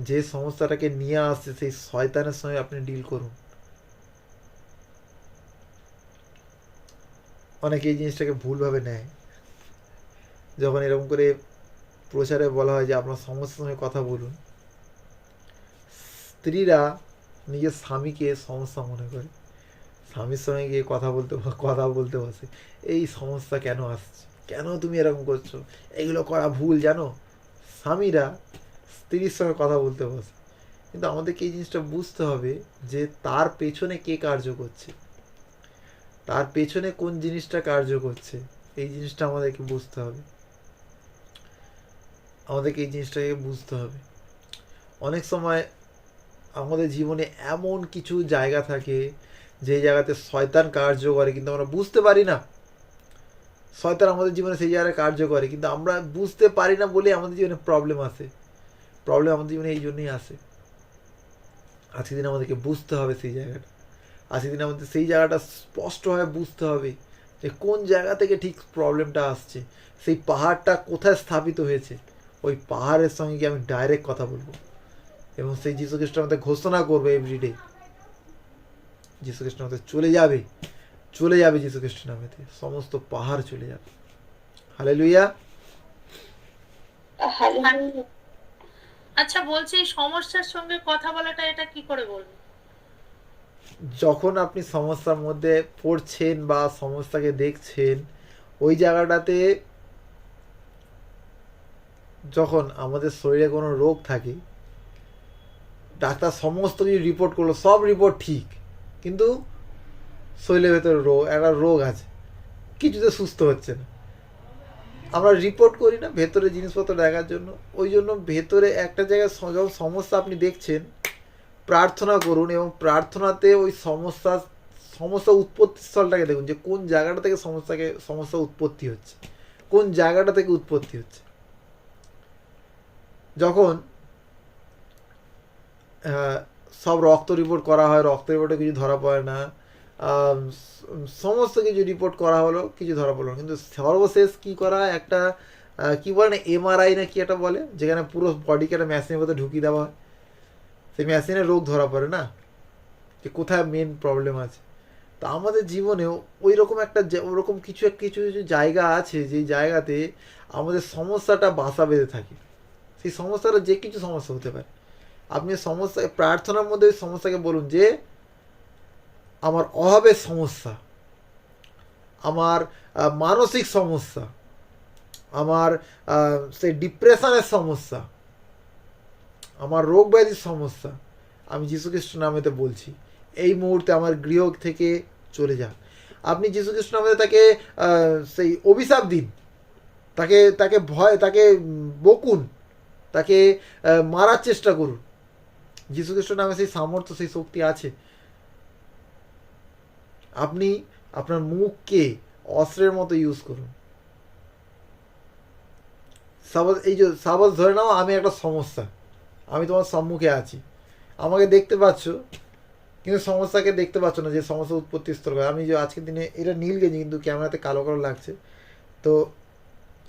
যে সমস্যাটাকে নিয়ে আসছে সেই শয়তানের সঙ্গে আপনি ডিল করুন। অনেকে এই জিনিসটাকে ভুলভাবে নেয়। যখন এরকম করে প্রচারে বলা হয় যে আপনার সমস্যার সঙ্গে কথা বলুন, স্ত্রীরা নিজের স্বামীকে সমস্যা মনে করে, স্বামীর সঙ্গে গিয়ে কথা বলতে বসে, এই সমস্যা কেন আসছে, কেন তুমি এরকম করছো, এগুলো করা ভুল জানো। স্বামীরা স্ত্রীর সঙ্গে কথা বলতে বসে। কিন্তু আমাদেরকে এই জিনিসটা বুঝতে হবে যে তার পেছনে কে কার্য করছে, তার পেছনে কোন জিনিসটা কার্য করছে, এই জিনিসটা আমাদেরকে বুঝতে হবে। আমাদেরকে এই জিনিসটাকে বুঝতে হবে। অনেক সময় আমাদের জীবনে এমন কিছু জায়গা থাকে যে জায়গাতে শয়তান কার্য করে, কিন্তু আমরা বুঝতে পারি না। শয়তান আমাদের জীবনে সেই জায়গায় কার্য করে, কিন্তু আমরা বুঝতে পারি না বলে আমাদের জীবনে প্রবলেম আসে। প্রবলেম আমাদের জীবনে এই জন্যই আসে। আজকের দিন আমাদেরকে বুঝতে হবে সেই জায়গাটা। আজকের দিন আমাদের সেই জায়গাটা স্পষ্টভাবে বুঝতে হবে যে কোন জায়গা থেকে ঠিক প্রবলেমটা আসছে, সেই পাহাড়টা কোথায় স্থাপিত হয়েছে। ওই পাহাড়ের সঙ্গে গিয়ে আমি ডাইরেক্ট কথা বলবো এবং সেই যীশু খ্রিস্ট আমাদের ঘোষণা করবে এভরিডে। যীশু খ্রিস্ট আমাদের চলে যাবে যীশু খ্রিস্ট নামেতে, সমস্ত পাহাড় চলে যাবে। হালেলুয়া। হালেলুয়া। আচ্ছা বলছি, সমস্যার সঙ্গে কথা বলাটা এটা কি করে বলবো? যখন আপনি সমস্যার মধ্যে পড়ছেন বা সমস্যাকে দেখছেন, ওই জায়গাটাতে যখন আমাদের শরীরে কোনো রোগ থাকে, ডাক্তার সমস্ত কিছু রিপোর্ট করলো, সব রিপোর্ট ঠিক, কিন্তু শরীরের ভেতরে একটা রোগ আছে, কিছুতে সুস্থ হচ্ছে না। আমরা রিপোর্ট করি না ভেতরে জিনিসপত্র দেখার জন্য। ওই জন্য ভেতরে একটা জায়গায় যখন সমস্যা আপনি দেখছেন, প্রার্থনা করুন এবং প্রার্থনাতে ওই সমস্যা উৎপত্তি স্থলটাকে দেখুন যে কোন জায়গাটা থেকে সমস্যা উৎপত্তি হচ্ছে, কোন জায়গাটা থেকে উৎপত্তি হচ্ছে। যখন সব রক্ত রিপোর্ট করা হয়, রক্ত রিপোর্টে কিছু ধরা পড়ে না, সমস্ত কিছু রিপোর্ট করা হলো, কিছু ধরা পড়লো না, কিন্তু সর্বশেষ কি করা হয়, একটা কি বলে না, এমআরআই না কি একটা বলে, যেখানে পুরো বডিকে একটা মেশিনের মধ্যে ঢুকিয়ে দেওয়া হয়, সেই মেশিনে রোগ ধরা পড়ে না যে কোথায় মেন প্রবলেম আছে। তা আমাদের জীবনেও ওই রকম ওরকম কিছু কিছু জায়গা আছে যেই জায়গাতে আমাদের সমস্যাটা বাসা বেঁধে থাকে। সেই সমস্যাটা যে কিছু সমস্যা হতে পারে। আপনি সমস্যা প্রার্থনার মধ্যে ওই সমস্যাকে বলুন যে আমার অভাবের সমস্যা, আমার মানসিক সমস্যা, আমার সেই ডিপ্রেশনের সমস্যা, আমার রোগ ব্যাধির সমস্যা, আমি যীশু খ্রিস্ট নামেতে বলছি এই মুহূর্তে আমার গৃহ থেকে চলে যাক। আপনি যীশু খ্রিস্ট নামেতে তাকে সেই অভিশাপ দিন, তাকে বকুন, তাকে মারার চেষ্টা করুন। যীশু খ্রিস্ট নামে সেই সামর্থ্য, সেই শক্তি আছে। আপনি আপনার মুখকে অস্ত্রের মতো ইউজ করুন। সাপোজ ধরে নাও আমি একটা সমস্যা, আমি তোমার সম্মুখে আছি, আমাকে দেখতে পাচ্ছ কিন্তু সমস্যাকে দেখতে পাচ্ছ না যে সমস্যা উৎপত্তি স্থল। আমি যে আজকের দিনে এটা নীল গেঞ্জি কিন্তু ক্যামেরাতে কালো কালো লাগছে, তো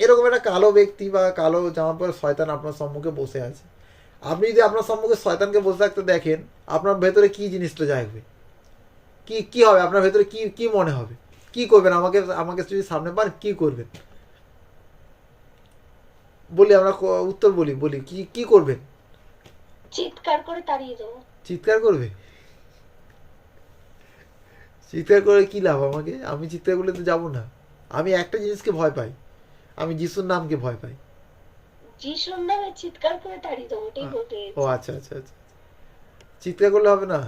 এরকম একটা কালো ব্যক্তি বা কালো জামা পরে শয়তান আপনার সম্মুখে বসে আছে। আপনি যদি আপনার সম্মুখে শয়তানকে বসে থাকতে দেখেন, আপনার ভেতরে কি জিনিসটা জাগবে, কি হবে আপনার ভেতরে, কি মনে হবে, কি করবেন? আমাকে যদি সামনে পান কি করবেন বলি, আমরা উত্তর বলি কি করবেন? চিৎকার করে তাড়িয়ে দেবো। চিৎকার করবে? চিৎকার করে কি লাভ আমাকে? আমি চিৎকার করলে তো যাবো না। আমি একটা জিনিসকে ভয় পাই, আমি যিশুর নামকে ভয় পাই। যিশুর নামে চিৎকার করে তাড়িয়ে দেবো, ঠিক বলতে। ও আচ্ছা, চিৎকার করলে হবে না।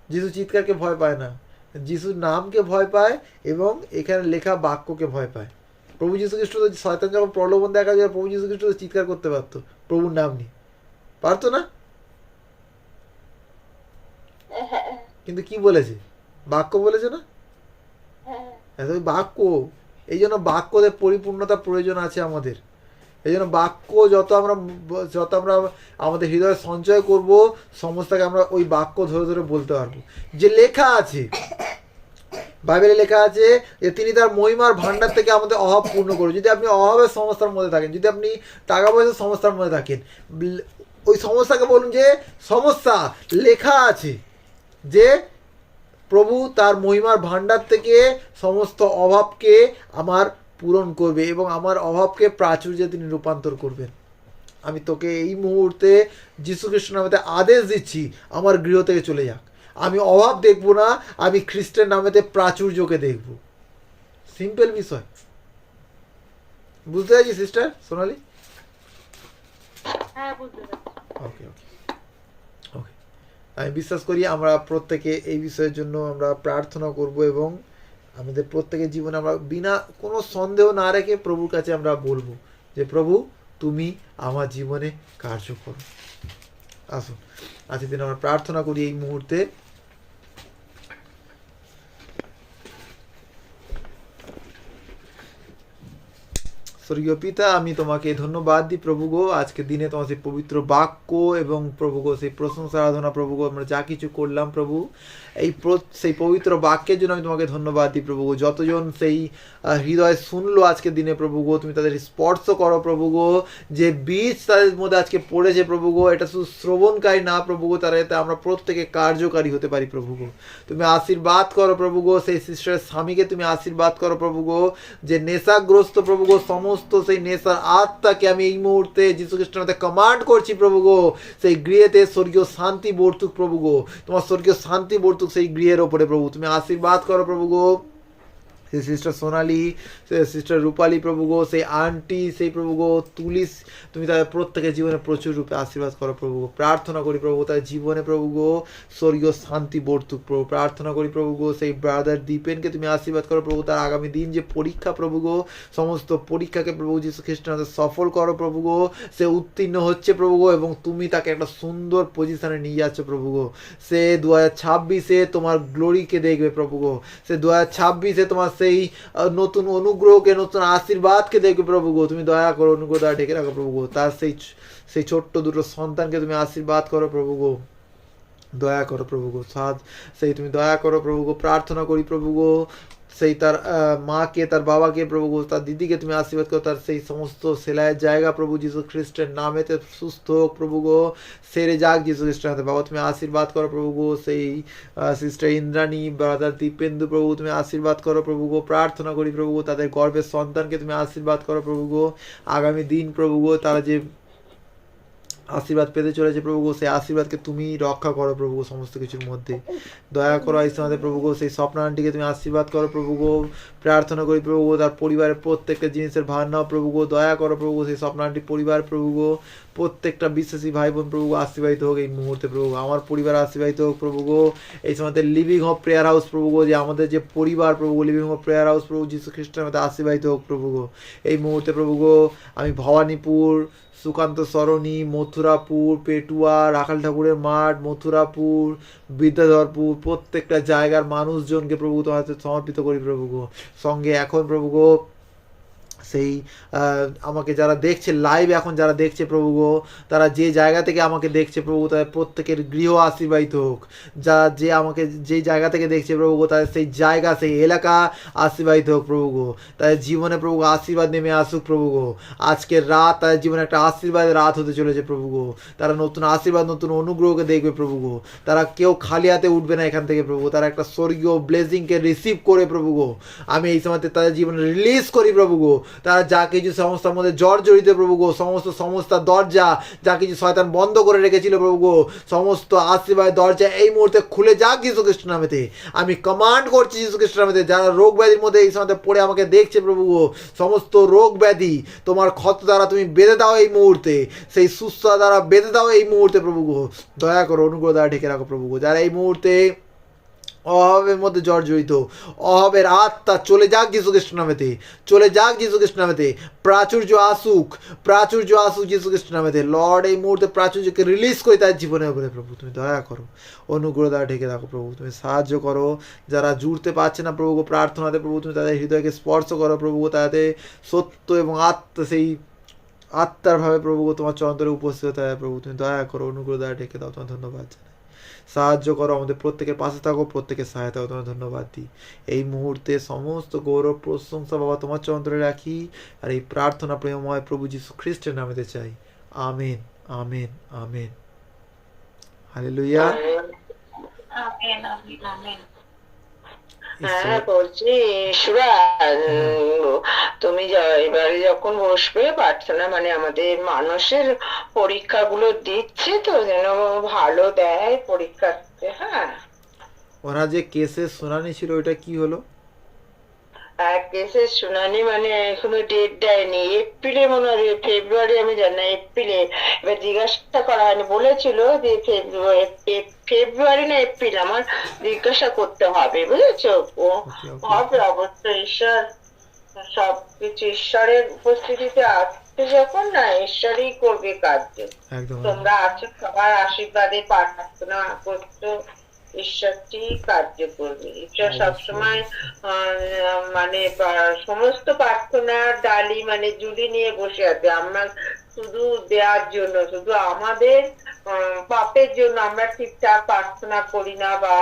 যিশু চিৎকারকে ভয় পায় না, যিশুর নামকে ভয় পায় এবং এখানে লেখা বাক্যকে ভয় পায়। প্রভু যীশু খ্রিস্ট তো, শয়তান যখন প্রলোভন দেখা যায়, প্রভু যীশু খ্রিস্ট তো চিৎকার করতে পারতো প্রভুর নাম নিয়ে, পারতো না? কিন্তু কি বলেছে? বাক্য বলেছে না? ওই বাক্য, এই জন্য বাক্যদের পরিপূর্ণতা প্রয়োজন আছে আমাদের। এই জন্য বাক্য যত আমরা আমাদের হৃদয়ে সঞ্চয় করব, সমস্যাকে আমরা ওই বাক্য ধরে ধরে বলতে পারবো। যে লেখা আছে, বাইবেলে লেখা আছে যে তিনি তার মহিমার ভান্ডার থেকে আমাদের অভাব পূর্ণ করুন। যদি আপনি অভাবের সমস্যার মধ্যে থাকেন, যদি আপনি টাকা পয়সার সমস্যার মধ্যে থাকেন, ওই সমস্যাকে বলুন যে সমস্যা, লেখা আছে যে প্রভু তার মহিমার ভাণ্ডার থেকে সমস্ত অভাবকে আমার পূরণ করবে এবং আমার অভাবকে প্রাচুর্যে তিনি রূপান্তর করবেন। আমি তোকে এই মুহূর্তে যীশু খ্রিস্ট নামেতে আদেশ দিচ্ছি, আমার গৃহ থেকে চলে যাক। আমি অভাব দেখব না, আমি খ্রিস্টের নামেতে প্রাচুর্যকে দেখব। সিম্পল বিষয়, বুঝতে পারছি সিস্টার সোনালি? হ্যাঁ, বুঝতে পারছি। ওকে ওকে ওকে, আমি বিশ্বাস করি আমরা প্রত্যেকে এই বিষয়ের জন্য আমরা প্রার্থনা করব এবং আমাদের প্রত্যেকের জীবনে আমরা বিনা কোনো সন্দেহ না রেখে প্রভুর কাছে আমরা বলবো যে প্রভু তুমি আমার জীবনে কার্য করো। আসুন আজকের দিন আমরা প্রার্থনা করি এই মুহূর্তে। স্বর্গীয় পিতা, আমি তোমাকে ধন্যবাদ দিই প্রভু গো, আজকে দিনে তোমার সেই পবিত্র বাক্য এবং প্রভু গো সেই প্রশংসা আরাধনা প্রভু গো আমরা যা কিছু করলাম প্রভু, সেই পবিত্র বাক্যের জন্য আমি তোমাকে ধন্যবাদ দিই প্রভু গো। যতজন সেই হৃদয় শুনলো আজকে দিনে প্রভু গো, তুমি তাদের স্পর্শ করো প্রভু গো। যে বীজ তাদের মধ্যে আজকে পড়েছে প্রভু গো, এটা শুধু শ্রবণকারী না প্রভু গো, তারা এতে আমরা প্রত্যেকে কার্যকারী হতে পারি প্রভু গো। তুমি আশীর্বাদ করো প্রভু গো, সেই সিস্টারের স্বামীকে তুমি আশীর্বাদ করো প্রভু গো। যে নেশাগ্রস্ত প্রভু গো, সমস্ত সেই নেশার আত্মাকে আমি এই মুহূর্তে যীশু খ্রিস্টের মধ্যে কমান্ড করছি প্রভু গো, সেই গৃহেতে স্বর্গীয় শান্তি বর্তুক প্রভু গো। তোমার স্বর্গীয় শান্তি বর্তুক সেই গৃহের ওপরে প্রভু, তুমি আশীর্বাদ করো প্রভু গো। সেই সিস্টার সোনালি, সিস্টার রূপালী প্রভু গো, সেই আন্টি, সেই প্রভু গো তুলিস, তুমি তাদের প্রত্যেকের জীবনে প্রচুর রূপে আশীর্বাদ করো প্রভু গো। প্রার্থনা করি প্রভু তাদের জীবনে প্রভু গো স্বর্গীয় শান্তি বর্তুক প্রভু। প্রার্থনা করি প্রভু গো সেই ব্রাদার দীপেনকে তুমি আশীর্বাদ করো প্রভু, তার আগামী দিন যে পরীক্ষা প্রভু গো, সমস্ত পরীক্ষাকে প্রভু যীশু খ্রিস্টের সফল করো প্রভু গো। সে উত্তীর্ণ হচ্ছে প্রভু গো এবং তুমি তাকে একটা সুন্দর পজিশনে নিয়ে যাচ্ছ প্রভু গো। সে 2026-এ তোমার গ্লোরিকে দেখবে প্রভু গো। সে 2026-এ তোমার সেই নতুন অনুগ্রহকে, নতুন আশীর্বাদকে দেখবে প্রভু গো। তুমি দয়া করো, অনুগ্রহ দ্বারা ঢেকে রাখো প্রভু গো। তার সেই ছোট্ট দুটো সন্তানকে তুমি আশীর্বাদ করো প্রভু গো, দয়া করো প্রভু গো। সেই তুমি দয়া করো প্রভু গো। প্রার্থনা করি প্রভু গো সেই তার মাকে, তার বাবাকে প্রভু গো, তার দিদিকে তুমি আশীর্বাদ করো। তার সেই সমস্ত সেলাইয়ের জায়গা প্রভু যীশু খ্রিস্টের নামেতে সুস্থ হোক প্রভু গো, সেরে যাক যীশু খ্রিস্টের হাতে। বাবা তুমি আশীর্বাদ করো প্রভু গো সেই সিস্টার ইন্দ্রাণী, ব্রাদার দীপেন্দু প্রভু তুমি আশীর্বাদ করো প্রভু গো। প্রার্থনা করি প্রভু গো তাদের গর্ভের সন্তানকে তুমি আশীর্বাদ করো প্রভু গো। আগামী দিন প্রভু গো তারা যে আশীর্বাদ পেতে চলেছে প্রভু গো, সেই আশীর্বাদকে তুমি রক্ষা করো প্রভু গো সমস্ত কিছুর মধ্যে। দয়া করো আইসমাদের প্রভু গো, সেই স্বপ্ন আন্টিকে তুমি আশীর্বাদ করো প্রভু গো। প্রার্থনা করি প্রভু গো তার পরিবারের প্রত্যেকটা জিনিসের ভার নাও প্রভু গো। দয়া করো প্রভু গো সেই স্বপ্ন আন্টি পরিবার প্রভু গো, প্রত্যেকটা বিশ্বাসী ভাই বোন প্রভু গো আশীর্বাদিত হোক এই মুহূর্তে প্রভু গো। আমার পরিবার আশীর্বাদিত হোক প্রভু গো। এই সময় লিভিং হোপ প্রেয়ার হাউস প্রভু গো, যে আমাদের যে পরিবার প্রভু গো, লিভিং হোপ প্রেয়ার হাউস প্রভু যীশু খ্রিস্টের মধ্যে আশীর্বাদিত হোক প্রভু গো এই মুহূর্তে প্রভু গো। আমি ভবানীপুর, সুকান্ত সরণি, মথুরাপুর, পেটুয়া, রাখাল ঠাকুরের মাঠ, মথুরাপুর, বিদ্যাধরপুর, প্রত্যেকটা জায়গার মানুষজনকে প্রভু তোমার হাতে সমর্পিত করি প্রভু গো। সঙ্গে এখন প্রভু গো সেই আমাকে যারা দেখছে লাইভ, এখন যারা দেখছে প্রভু গো, তারা যে জায়গা থেকে আমাকে দেখছে প্রভু, তাদের প্রত্যেকের গৃহ আশীর্বাদিত হোক। যারা যে আমাকে যে জায়গা থেকে দেখছে প্রভু গো, তাদের সেই জায়গা, সেই এলাকা আশীর্বাদিত হোক প্রভু গো। তাদের জীবনে প্রভু আশীর্বাদ নেমে আসুক প্রভু গো। আজকের রাত তাদের জীবনে একটা আশীর্বাদের রাত হতে চলেছে প্রভু গো। তারা নতুন আশীর্বাদ, নতুন অনুগ্রহকে দেখবে প্রভু গো। তারা কেউ খালি হাতে উঠবে না এখান থেকে প্রভু। তারা একটা স্বর্গীয় ব্লেসিংকে রিসিভ করে প্রভু গো। আমি এই সময়তে তাদের জীবনে রিলিজ করি প্রভু গো। তারা যা কিছু সংস্থার মধ্যে জর্জরিত প্রভু গো, সমস্ত সংস্থার দরজা যা কিছু শয়তান বন্ধ করে রেখেছিল প্রভু গো, সমস্ত আশীর্বাদের দরজা এই মুহূর্তে খুলে যাক যীশু খ্রিস্টের নামেতে। আমি কমান্ড করছি যীশু খ্রিস্টের নামেতে। যারা রোগ ব্যাধির মধ্যে এই সময়তে পড়ে আমাকে দেখছে প্রভু গো, সমস্ত রোগ ব্যাধি তোমার ক্ষত দ্বারা তুমি বেঁধে দাও এই মুহূর্তে, সেই সুস্থতা দ্বারা বেঁধে দাও এই মুহূর্তে প্রভু গো। দয়া করো, অনুগ্রহ দ্বারা ঢেকে রাখো প্রভু গো। যারা এই মুহূর্তে অভাবের মধ্যে জর্জরিত, অভাবের আত্মা চলে যাক যীশু খ্রিস্টের নামেতে, চলে যাক যীশু খ্রিস্টের নামেতে। প্রাচুর্য আসুক, প্রাচুর্য আসুক যীশু খ্রিস্টের নামেতে। লর্ড এই মুহূর্তে প্রাচুর্যকে রিলিজ করে তার জীবনের উপরে প্রভু তুমি দয়া করো, অনুগ্রহ দ্বারা ঢেকে রাখো প্রভু। তুমি সাহায্য করো যারা জুড়তে পারছে না প্রভু গো প্রার্থনাতে প্রভু, তুমি তাদের হৃদয়কে স্পর্শ করো প্রভু গো। তাদের সত্য এবং সেই আত্মার ভাবে প্রভু গো তোমার চরণতলে উপস্থিত হতে হয় প্রভু। তুমি দয়া করো, অনুগ্রহ দ্বারা ঢেকে দাও। তোমার ধন্যবাদ জানাই। সাহায্য করো, আমাদের প্রত্যেকের পাশে থাকো, প্রত্যেকের সহায়তা করো। তোমার ধন্যবাদ দিই। এই মুহূর্তে সমস্ত গৌরব প্রশংসা বাবা তোমার চরণতলে রাখি, আর এই প্রার্থনা প্রেমময় প্রভু যীশু খ্রিস্টের নামেতে চাই। Amen, amen, amen. Hallelujah. Amen, amen, amen. ঈশ্বর বলছি সুরা, তুমি এবারে যখন বসবে প্রার্থনা, মানে আমাদের মানুষের পরীক্ষাগুলো দিচ্ছে তো, যেন ভালো দেয় পরীক্ষাতে। হ্যাঁ, ওরা যে কেসের শুনানি ছিল ওইটা কি হলো? কেসের শুনানি মানে এখনো ডেট দেয়নি, এপ্রিলে মনে হয়, ফেব্রুয়ারি আমি জানি না, এপ্রিলে। এবার জিজ্ঞাসা করা হয়নি, বলেছিল যে ফেব্রুয়ারি না এপ্রিল, আমার জিজ্ঞাসা করতে হবে, বুঝেছো? ও ওকে ওকে হবে অবশ্যই, ঈশ্বর সবকিছু ঈশ্বরের উপস্থিতিতে আসছে যখন, না ঈশ্বরই করবে কার্য। একদম তোমরা আছো, সবার আশীর্বাদে প্রার্থনা করছো, ঈশ্বর ঠিক কার্য করবে। ঈশ্বর অবশ্যই সবসময় মানে সমস্ত প্রার্থনার ডালি মানে জুড়ি নিয়ে বসে আছে, আমরা শুধু দেওয়ার জন্য, শুধু আমাদের পাপের জন্য আমরা ঠিকঠাক প্রার্থনা করি না, বা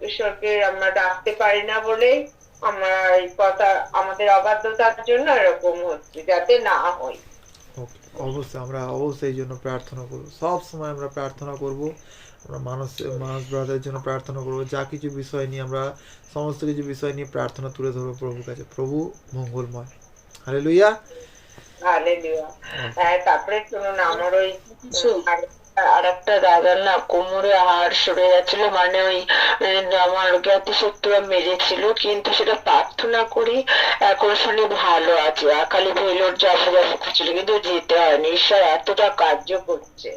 ঈশ্বরকে আমরা ডাকতে পারি না বলেই আমরা এই কথা, আমাদের অবাধ্যতার জন্য এরকম হচ্ছে, যাতে না হয়। ওকে, অবশ্যই আমরা অবশ্যই এই জন্য প্রার্থনা করব, সব সময় আমরা প্রার্থনা করব, আমরা মানুষ ব্রাদারের জন্য প্রার্থনা করব, যা কিছু বিষয় নিয়ে আমরা সমস্ত কিছু বিষয় নিয়ে প্রার্থনা তুলে ধরবো প্রভুর কাছে। প্রভু মঙ্গলময়। হালেলুয়া। হালেলুয়া। তারপরে শুনুন, আমার ওই আর একটা দাদার না কোমরে হাড় সরে যাচ্ছিল, মানে ওই আমার জ্ঞাতি শত্রুরা মেরেছিল, কিন্তু সেটা প্রার্থনা করি এখন শুনে ভালো আছে। খালি ভেলোর যাবো যাবো করছিল, কিন্তু যেতে হয়নি। ঈশ্বর এতটা কার্য করছে,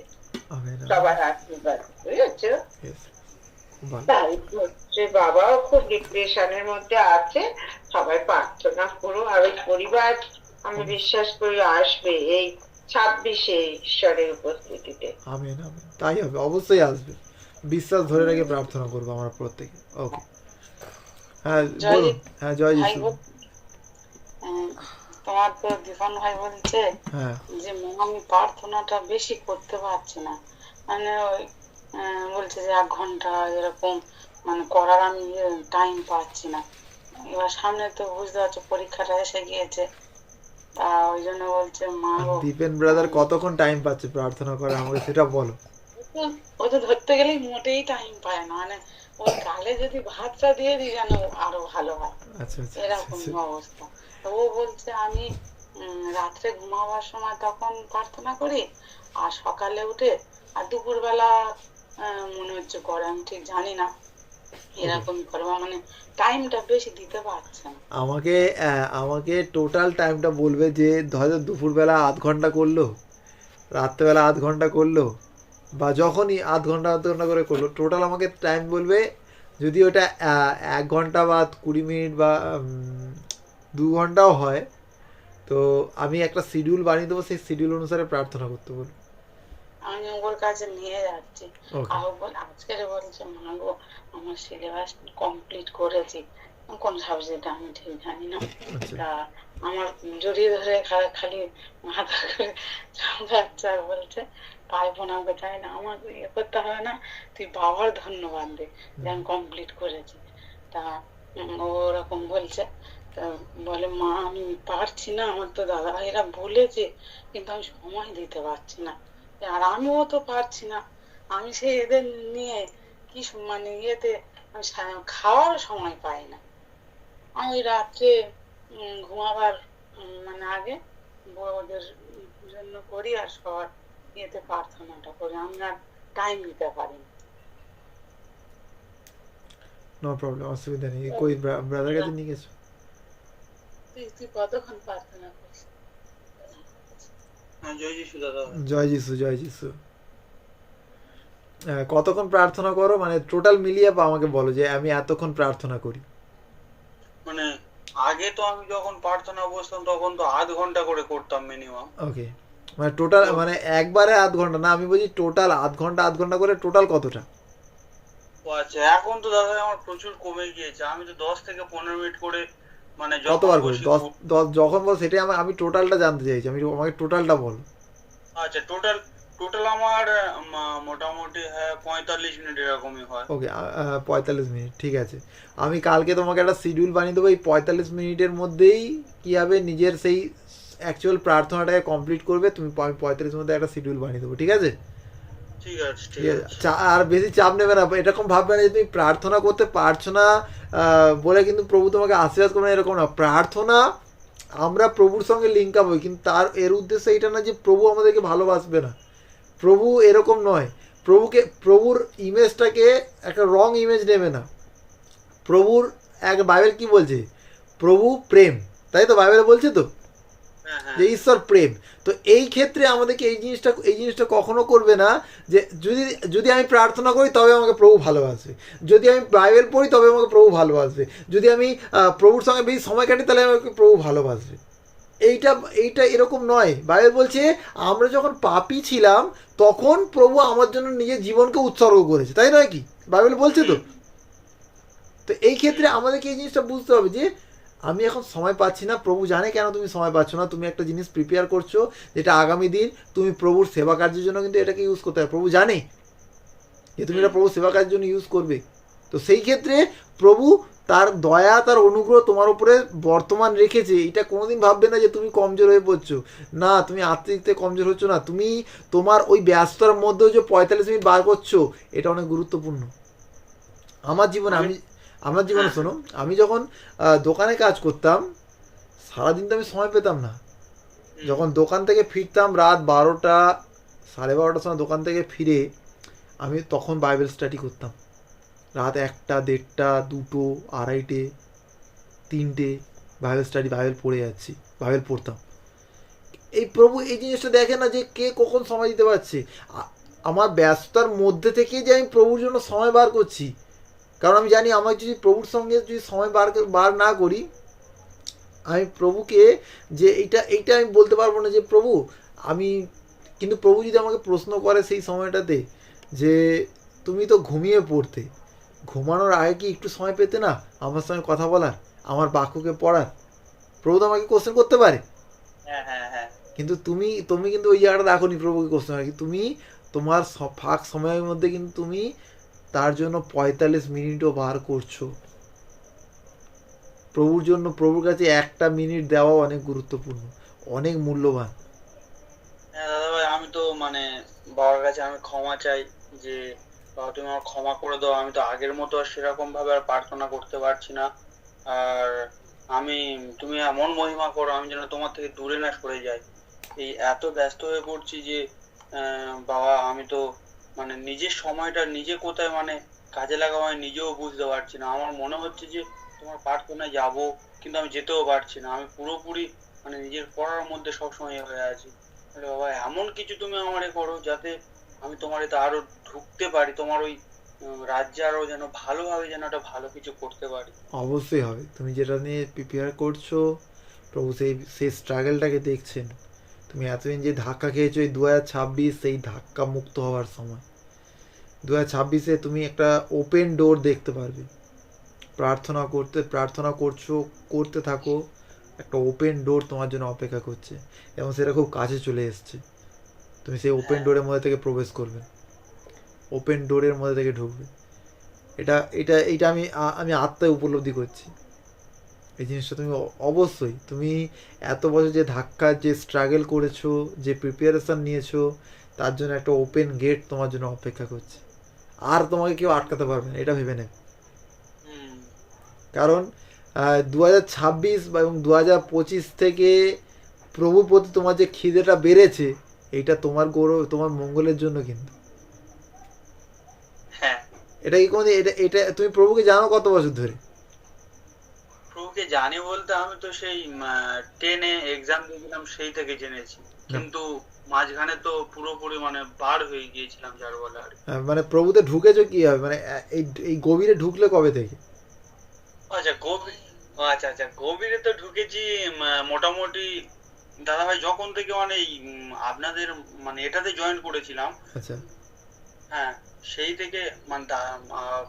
আমেন। সবার আশীর্বাদ, বুঝেছো? Yes, খুব ভালো। তাই হচ্ছে, বাবাও খুব ডিপ্রেশনের মধ্যে আছে, সবাই প্রার্থনা করো। আর ওই পরিবার আমি বিশ্বাস করি আসবে এই 26-এ ঈশ্বরের উপস্থিতিতে। আমেন আমেন, তাই হবে, অবশ্যই আসবে, বিশ্বাস ধরে রেখে প্রার্থনা করবো আমরা প্রত্যেকে। ওকে, হ্যাঁ বলুন। হ্যাঁ, জয় যিশু। তোমার তো দীপন ভাই বলছে হ্যাঁ যে আমি প্রার্থনাটা বেশি করতে পারছি না, মানে ওই বলছে যে 1 ঘন্টা এরকম মানে করার আমি টাইম পাচ্ছি না। এবার সামনে তো বুঝতে পারছো পরীক্ষাটা এসে গিয়েছে, তা ওই জন্য বলছে মা গো, দীপেন ব্রাদার কতক্ষণ টাইম পাচ্ছে প্রার্থনা করে আমাকে সেটা বলো। ও তো ধরতে গেলেই মোটেই টাইম পায় না, মানে ওই গালে যদি ভাতটা দিয়ে দিই যেন আরো ভালো হয়, আচ্ছা আচ্ছা এরকম আচ্ছা। অবস্থা। তো ও বলছে আমি রাত্রে ঘুমাবার সময় তখন প্রার্থনা করি, আর সকালে উঠে, আর দুপুরবেলা মনে হচ্ছে করে, আমি ঠিক জানি না, এরকম করবো, মানে টাইমটা বেশি দিতে পারছে না। আমাকে আমাকে টোটাল টাইমটা বলবে, যে হয়তো দুপুরবেলা 1/2 ঘন্টা করলো, রাত্রেবেলা 1/2 ঘন্টা করলো, বা যখনই 1/2 ঘন্টা করে করলো, টোটাল আমাকে টাইম বলবে। যদি ওটা 1 ঘন্টা বা 20 মিনিট বা 2 ঘন্টাও হয়, তো আমি একটা শিডিউল বানিয়ে দেবো, সেই শিডিউল অনুসারে প্রার্থনা করতে বলবো। আমি ওর কাছে নিয়ে যাচ্ছি, ওকে, আর আজকের বলছে মা গো আমার সিলেবাস কমপ্লিট করেছি, কোন সাবজেক্ট আমি ঠিক জানি না। আচ্ছা তা আমার জড়িয়ে ধরে খালি মাথা করে চামড়াচ্ছে, আর বলছে পায়ে প্রণাম করতে হয় না, আমার ইয়ে করতে হবে না, তুই বাবার ধন্যবাদ দে যে আমি কমপ্লিট করেছি। তা ও ওরকম বলছে, তা বলে মা আমি পারছি না, আমার তো দাদা ভাইরা বলেছে, কিন্তু আমি সময় দিতে পারছি না, আর আমিও তো পারছি না, আমি সেই এদের নিয়ে কি মানে ইয়েতে আমি খাওয়ার সময় পাই না। আমি রাত্রে ঘুমাবার মানে আগে ওদের জন্য করি, আর সবার ইয়েতে প্রার্থনাটা করি, আমি আর টাইম দিতে পারি না। নো প্রবলেম, অসুবিধা নেই। কই ব্রাদার কাছে নিয়ে গেছো? তুই কতক্ষণ প্রার্থনা করিস? জয় যিশু দাদা। জয় যিশু, জয় যিশু। কতক্ষণ প্রার্থনা করো, মানে টোটাল মিলিয়ে বা আমাকে বলো যে আমি এতক্ষণ প্রার্থনা করি। মানে আগে তো আমি যখন প্রার্থনা বসতাম তখন তো 1/2 ঘন্টা করে করতাম মিনিমাম। ওকে, মানে টোটাল মানে একবারে 1/2 ঘন্টা না, আমি বলছি টোটাল 1/2 ঘন্টা করে টোটাল কতটা? ও আচ্ছা, এখন তো দাদা আমার প্রচুর কমে গিয়েছে, আমি তো 10 থেকে 15 মিনিট করে মানে যখন কতবার করি? বসি 10 যখন বল সেটাই আমি টোটালটা জানতে চাইছি, আমাকে টোটালটা বলো। আচ্ছা, টোটাল আমার মোটামুটি 45 মিনিট এরকমই হয়। ওকে, 45 মিনিট, ঠিক আছে। আমি কালকে তোমাকে একটা শিডিউল বানিয়ে দেবো, এই 45 মিনিটের মধ্যেই কী হবে নিজের সেই অ্যাকচুয়াল প্রার্থনাটাকে কমপ্লিট করবে তুমি। আমি 45 মধ্যে একটা শিডিউল বানিয়ে দেবো, ঠিক আছে? ঠিক আছে ঠিক আছে? আর বেশি চাপ নেবে না, এরকম ভাববে না যে তুমি প্রার্থনা করতে পারছো না বলে কিন্তু প্রভু তোমাকে আশীর্বাদ করবে না, এরকম না। প্রার্থনা আমরা প্রভুর সঙ্গে লিঙ্ক আপ হই, কিন্তু তার এর উদ্দেশ্য এটা না যে প্রভু আমাদেরকে ভালোবাসবে না। প্রভু এরকম নয়। প্রভুর ইমেজটাকে একটা রং ইমেজ নেবে না। প্রভুর বাইবেল কি বলছে? প্রভু প্রেম, তাই তো বাইবেলে বলছে তো যে ঈশ্বর প্রেম। তো এই ক্ষেত্রে আমাদেরকে এই জিনিসটা কখনো করবে না যে যদি আমি প্রার্থনা করি তবে আমাকে প্রভু ভালোবাসবে, যদি আমি বাইবেল পড়ি তবে আমাকে প্রভু ভালোবাসবে, যদি আমি প্রভুর সঙ্গে বেশি সময় কাটি তাহলে আমাকে প্রভু ভালোবাসবে। এইটা এরকম নয়। বাইবেল বলছে আমরা যখন পাপী ছিলাম তখন প্রভু আমার জন্য নিজের জীবনকে উৎসর্গ করেছে, তাই নয় কি? বাইবেল বলছে তো। তো এই ক্ষেত্রে আমাদেরকে এই জিনিসটা বুঝতে হবে যে আমি এখন সময় পাচ্ছি না, প্রভু জানে কেন তুমি সময় পাচ্ছ না। তুমি একটা জিনিস প্রিপেয়ার করছো যেটা আগামী দিন তুমি প্রভুর সেবা কার্যের জন্য কিন্তু এটাকে ইউজ করতে হবে। প্রভু জানে যে তুমি এটা প্রভুর সেবা কার্যের জন্য ইউজ করবে। তো সেই ক্ষেত্রে প্রভু তার দয়া, তার অনুগ্রহ তোমার উপরে বর্তমান রেখেছে। এটা কোনোদিন ভাববে না যে তুমি কমজোর হয়ে পড়ছো। না, তুমি আত্মিক দিক থেকে কমজোর হচ্ছ না। তুমি তোমার ওই ব্যস্ততার মধ্যেও যে 45 মিনিট বার করছো এটা অনেক গুরুত্বপূর্ণ। আমার জীবনে শোনো, আমি যখন দোকানে কাজ করতাম সারাদিন তো আমি সময় পেতাম না। যখন দোকান থেকে ফিরতাম রাত 12টা 12:30 সময় দোকান থেকে ফিরে আমি তখন বাইবেল স্টাডি করতাম। রাত 1টা 1:30 2টো 2:30 3টে বাইবেল পড়ে যাচ্ছি, বাইবেল পড়তাম। এই প্রভু এই জিনিসটা দেখে না যে কে কখন সময় দিতে পারছে। আমার ব্যস্ততার মধ্যে থেকে যে আমি প্রভুর জন্য সময় বার করছি, কারণ আমি জানি আমার যদি প্রভুর সঙ্গে যদি সময় বার না করি আমি প্রভুকে যে এইটা আমি বলতে পারবো না যে প্রভু আমি। কিন্তু প্রভু যদি আমাকে প্রশ্ন করে সেই সময়টাতে যে তুমি তো ঘুমিয়ে পড়তে, ঘুমানোর আগে কি একটু সময় পেতে না আমার সঙ্গে কথা বলার, আমার বাক্যকে পড়ার? প্রভু তো আমাকে কোশ্চেন করতে পারে, কিন্তু তুমি কিন্তু ওই জায়গাটা দেখো নি প্রভুকে কোশ্চেন করে। তুমি তোমার ফাঁক সময়ের মধ্যে কিন্তু তুমি তার জন্য 45 মিনিটও বার করছো প্রভুর জন্য। প্রভুর কাছে একটা মিনিট দেওয়া অনেক গুরুত্বপূর্ণ, অনেক মূল্যবান। হ্যাঁ দাদা ভাই, আমি তো মানে বাবার কাছে আমি ক্ষমা চাই যে বাবা তুমি আমার ক্ষমা করে দাও। আমি তো আগের মতো আর সেরকম ভাবে আর প্রার্থনা করতে পারছি না। আর তুমি এমন মহিমা করো আমি যেন তোমার থেকে দূরে না সরে যাই। এই এত ব্যস্ত হয়ে পড়ছি যে বাবা আমি তো মানে নিজের সময়টা নিজে কোথায় মানে কাজে লাগাবো আমি নিজেও বুঝতে পারছি না। আমার মনে হচ্ছে যে তোমার প্রার্থনায় যাব, কিন্তু আমি যেতেও পারছি না। আমি পুরোপুরি মানে নিজের পড়ার মধ্যে সবসময় হয়ে আছি। আরে বাবা এমন কিছু তুমি আমারে করো যাতে আমি তোমার এতে আরো ঢুকতে পারি, তোমার ওই রাজ্যে আরো যেন ভালোভাবে যেন একটা ভালো কিছু করতে পারি। অবশ্যই হবে। তুমি যেটা নিয়ে প্রিপেয়ার করছো প্রভু সেই স্ট্রাগলটাকে দেখছেন। তুমি এতদিন যে ধাক্কা খেয়েছো, এই 2026 সেই ধাক্কা মুক্ত হওয়ার সময়। 2026-এ তুমি একটা ওপেন ডোর দেখতে পারবে। প্রার্থনা করতে থাকো, একটা ওপেন ডোর তোমার জন্য অপেক্ষা করছে এবং সেটা খুব কাছে চলে এসছে। তুমি সেই ওপেন ডোরের মধ্যে থেকে প্রবেশ করবে, ওপেন ডোরের মধ্যে থেকে ঢুকবে। এটা আমি আত্মায় উপলব্ধি করছি। এই জিনিসটা তুমি অবশ্যই তুমি এত বছর যে ধাক্কা যে স্ট্রাগল করেছো, যে প্রিপারেশন নিয়েছো, তার জন্য একটা ওপেন গেট তোমার জন্য অপেক্ষা করছে। আর তোমাকে কেউ আটকাতে পারবে না, এটা ভেবে নেবে। কারণ 2026 এবং 2025 থেকে প্রভুর প্রতি তোমার যে খিদেটা বেড়েছে, এইটা তোমার গৌরব, তোমার মঙ্গলের জন্য। কিন্তু এটা কি কোনো এটা তুমি প্রভুকে জানো কত বছর ধরে? প্রভুকে জানি বলতে আমি তো সেই 10-এ এক্সাম দিয়েছিলাম সেই থেকে জেনেছি, কিন্তু মাঝখানে তো পুরোপুরি মানে বার হয়ে গিয়েছিলাম যার বলে আর। মানে প্রভুতে ঢুকেছো কি হবে, মানে এই গভীরে ঢুকলে কবে থেকে? আচ্ছা গভীরে তো ঢুকেছি মোটামুটি দাদা ভাই যখন থেকে মানে আপনাদের মানে এটাতে জয়েন করেছিলাম। আচ্ছা হ্যাঁ, সেই থেকে মানে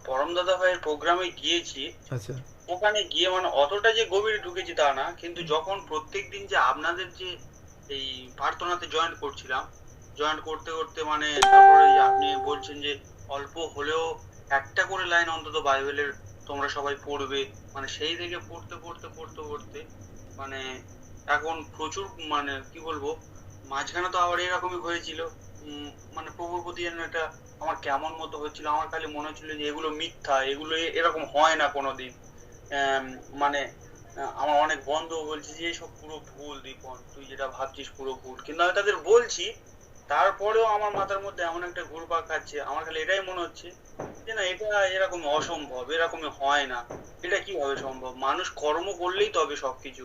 পরম দাদা ভাইয়ের প্রোগ্রামে গিয়েছি। আচ্ছা, ওখানে গিয়ে মানে অতটা যে গভীরে ঢুকেছি তা না, কিন্তু যখন প্রত্যেকদিন যে আপনাদের যে এই প্রার্থনাতে জয়েন করতে করতে মানে তারপরে যে আপনি বলছেন যে অল্প হলেও একটা করে লাইন অন্তত বাইবেলের তোমরা সবাই পড়বে, মানে সেই থেকে পড়তে মানে এখন প্রচুর মানে কি বলবো, মাঝখানে তো আবার এরকমই হয়েছিল মানে প্রভুর প্রতি যেন একটা আমার কেমন মতো হচ্ছিল, আমার খালি মনে হচ্ছিল যে এগুলো মিথ্যা, এগুলো এরকম হয় না কোনোদিন। মানে আমার অনেক বন্ধু বলছে যে এসব পুরো ভুল দীপন, তুই যেটা ভাবছিস পুরো ভুল, কিন্তু আমি তাদের বলছি, তারপরেও আমার মাথার মধ্যে এমন একটা ঘুরপাক খাচ্ছে, আমার খালি এটাই মনে হচ্ছে যে না, এটা এরকম অসম্ভব, এরকমই হয় না, এটা কিভাবে সম্ভব? মানুষ কর্ম করলেই তবে সবকিছু,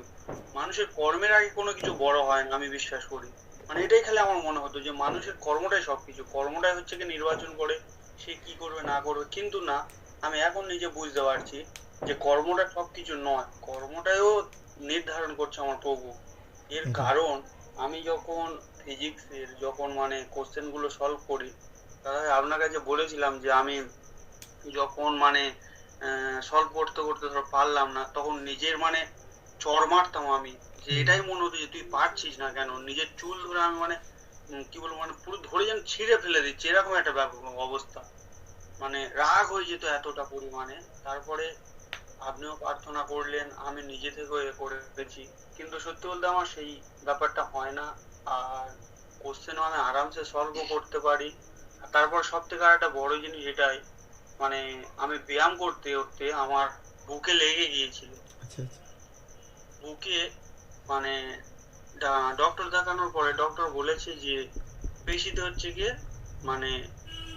মানুষের কর্মের আগে কোনো কিছু বড় হয় না, আমি বিশ্বাস করি। মানে এটাই খালি আমার মনে হতো যে মানুষের কর্মটাই সবকিছু, কর্মটাই হচ্ছে কি নির্বাচন করে সে কি করবে না করবে। কিন্তু না, আমি এখন নিজে বুঝতে পারছি যে কর্মটা সবকিছু নয়, কর্মটাও নির্ধারণ করছে আমার প্রভু। এর কারণ আমি যখন ফিজিক্সের যখন মানে কোশ্চেন গুলো সলভ করি, দাদা আপনার কাছে বলেছিলাম যে আমি যখন মানে সলভ করতে করতে ধরো পারলাম না, তখন নিজের মানে চড় মারতাম আমি, যে এটাই মনে হতো যে তুই পারছিস না কেন, নিজের চুল ধরে আমি মানে কি বলবো, মানে পুরো ধরে যেন ছিঁড়ে ফেলে দিচ্ছি, এরকম একটা অবস্থা, মানে রাগ হয়ে যেত এতটা পরিমাণে। তারপরে আপনিও প্রার্থনা করলেন, আমি নিজে থেকেও এ করেছি, কিন্তু সত্যি বলতে আমার সেই ব্যাপারটা হয় না। আর কোশ্চেনও আমি আরামসে সলভও করতে পারি। আর তারপর সব থেকে আর একটা বড় জিনিস এটাই, মানে আমি ব্যায়াম করতে করতে আমার বুকে লেগে গিয়েছিল, আচ্ছা আচ্ছা বুকে, মানে ডক্টর দেখানোর পরে ডক্টর বলেছে যে পেশিতে হচ্ছে গিয়ে মানে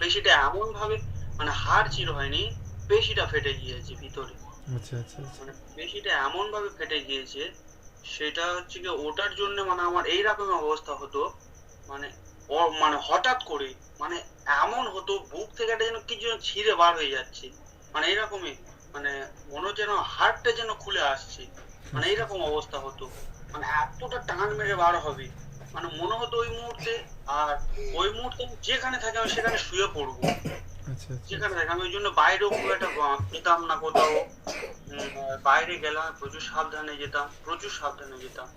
পেশিটা এমন ভাবে মানে হাড় চির হয়নি, পেশিটা ফেটে গিয়েছে ভিতরে, আচ্ছা আচ্ছা আচ্ছা মানে পেশিটা এমন ভাবে ফেটে গিয়েছে, সেটা হচ্ছে কি ওটার জন্য মানে আমার এইরকম অবস্থা হতো, মানে মানে হঠাৎ করে মানে এমন হতো বুক থেকে একটা যেন কিছু যেন ছিঁড়ে বার হয়ে যাচ্ছে, মানে এইরকমই, মানে মনে হচ্ছে যেন হাড়টা যেন খুলে আসছে, মানে এইরকম অবস্থা হতো, মানে এতটা টান মেরে বার হবে, মানে মনে হতো ওই মুহূর্তে। আর ওই মুহূর্তে আমি যেখানে থাকি আমি সেখানে শুয়ে পড়বো, আচ্ছা আচ্ছা যেখানে থাকি। আমি ওই জন্য বাইরেও খুব একটা যেতাম না কোথাও, বাইরে গেলাম প্রচুর সাবধানে যেতাম, প্রচুর সাবধানে যেতাম।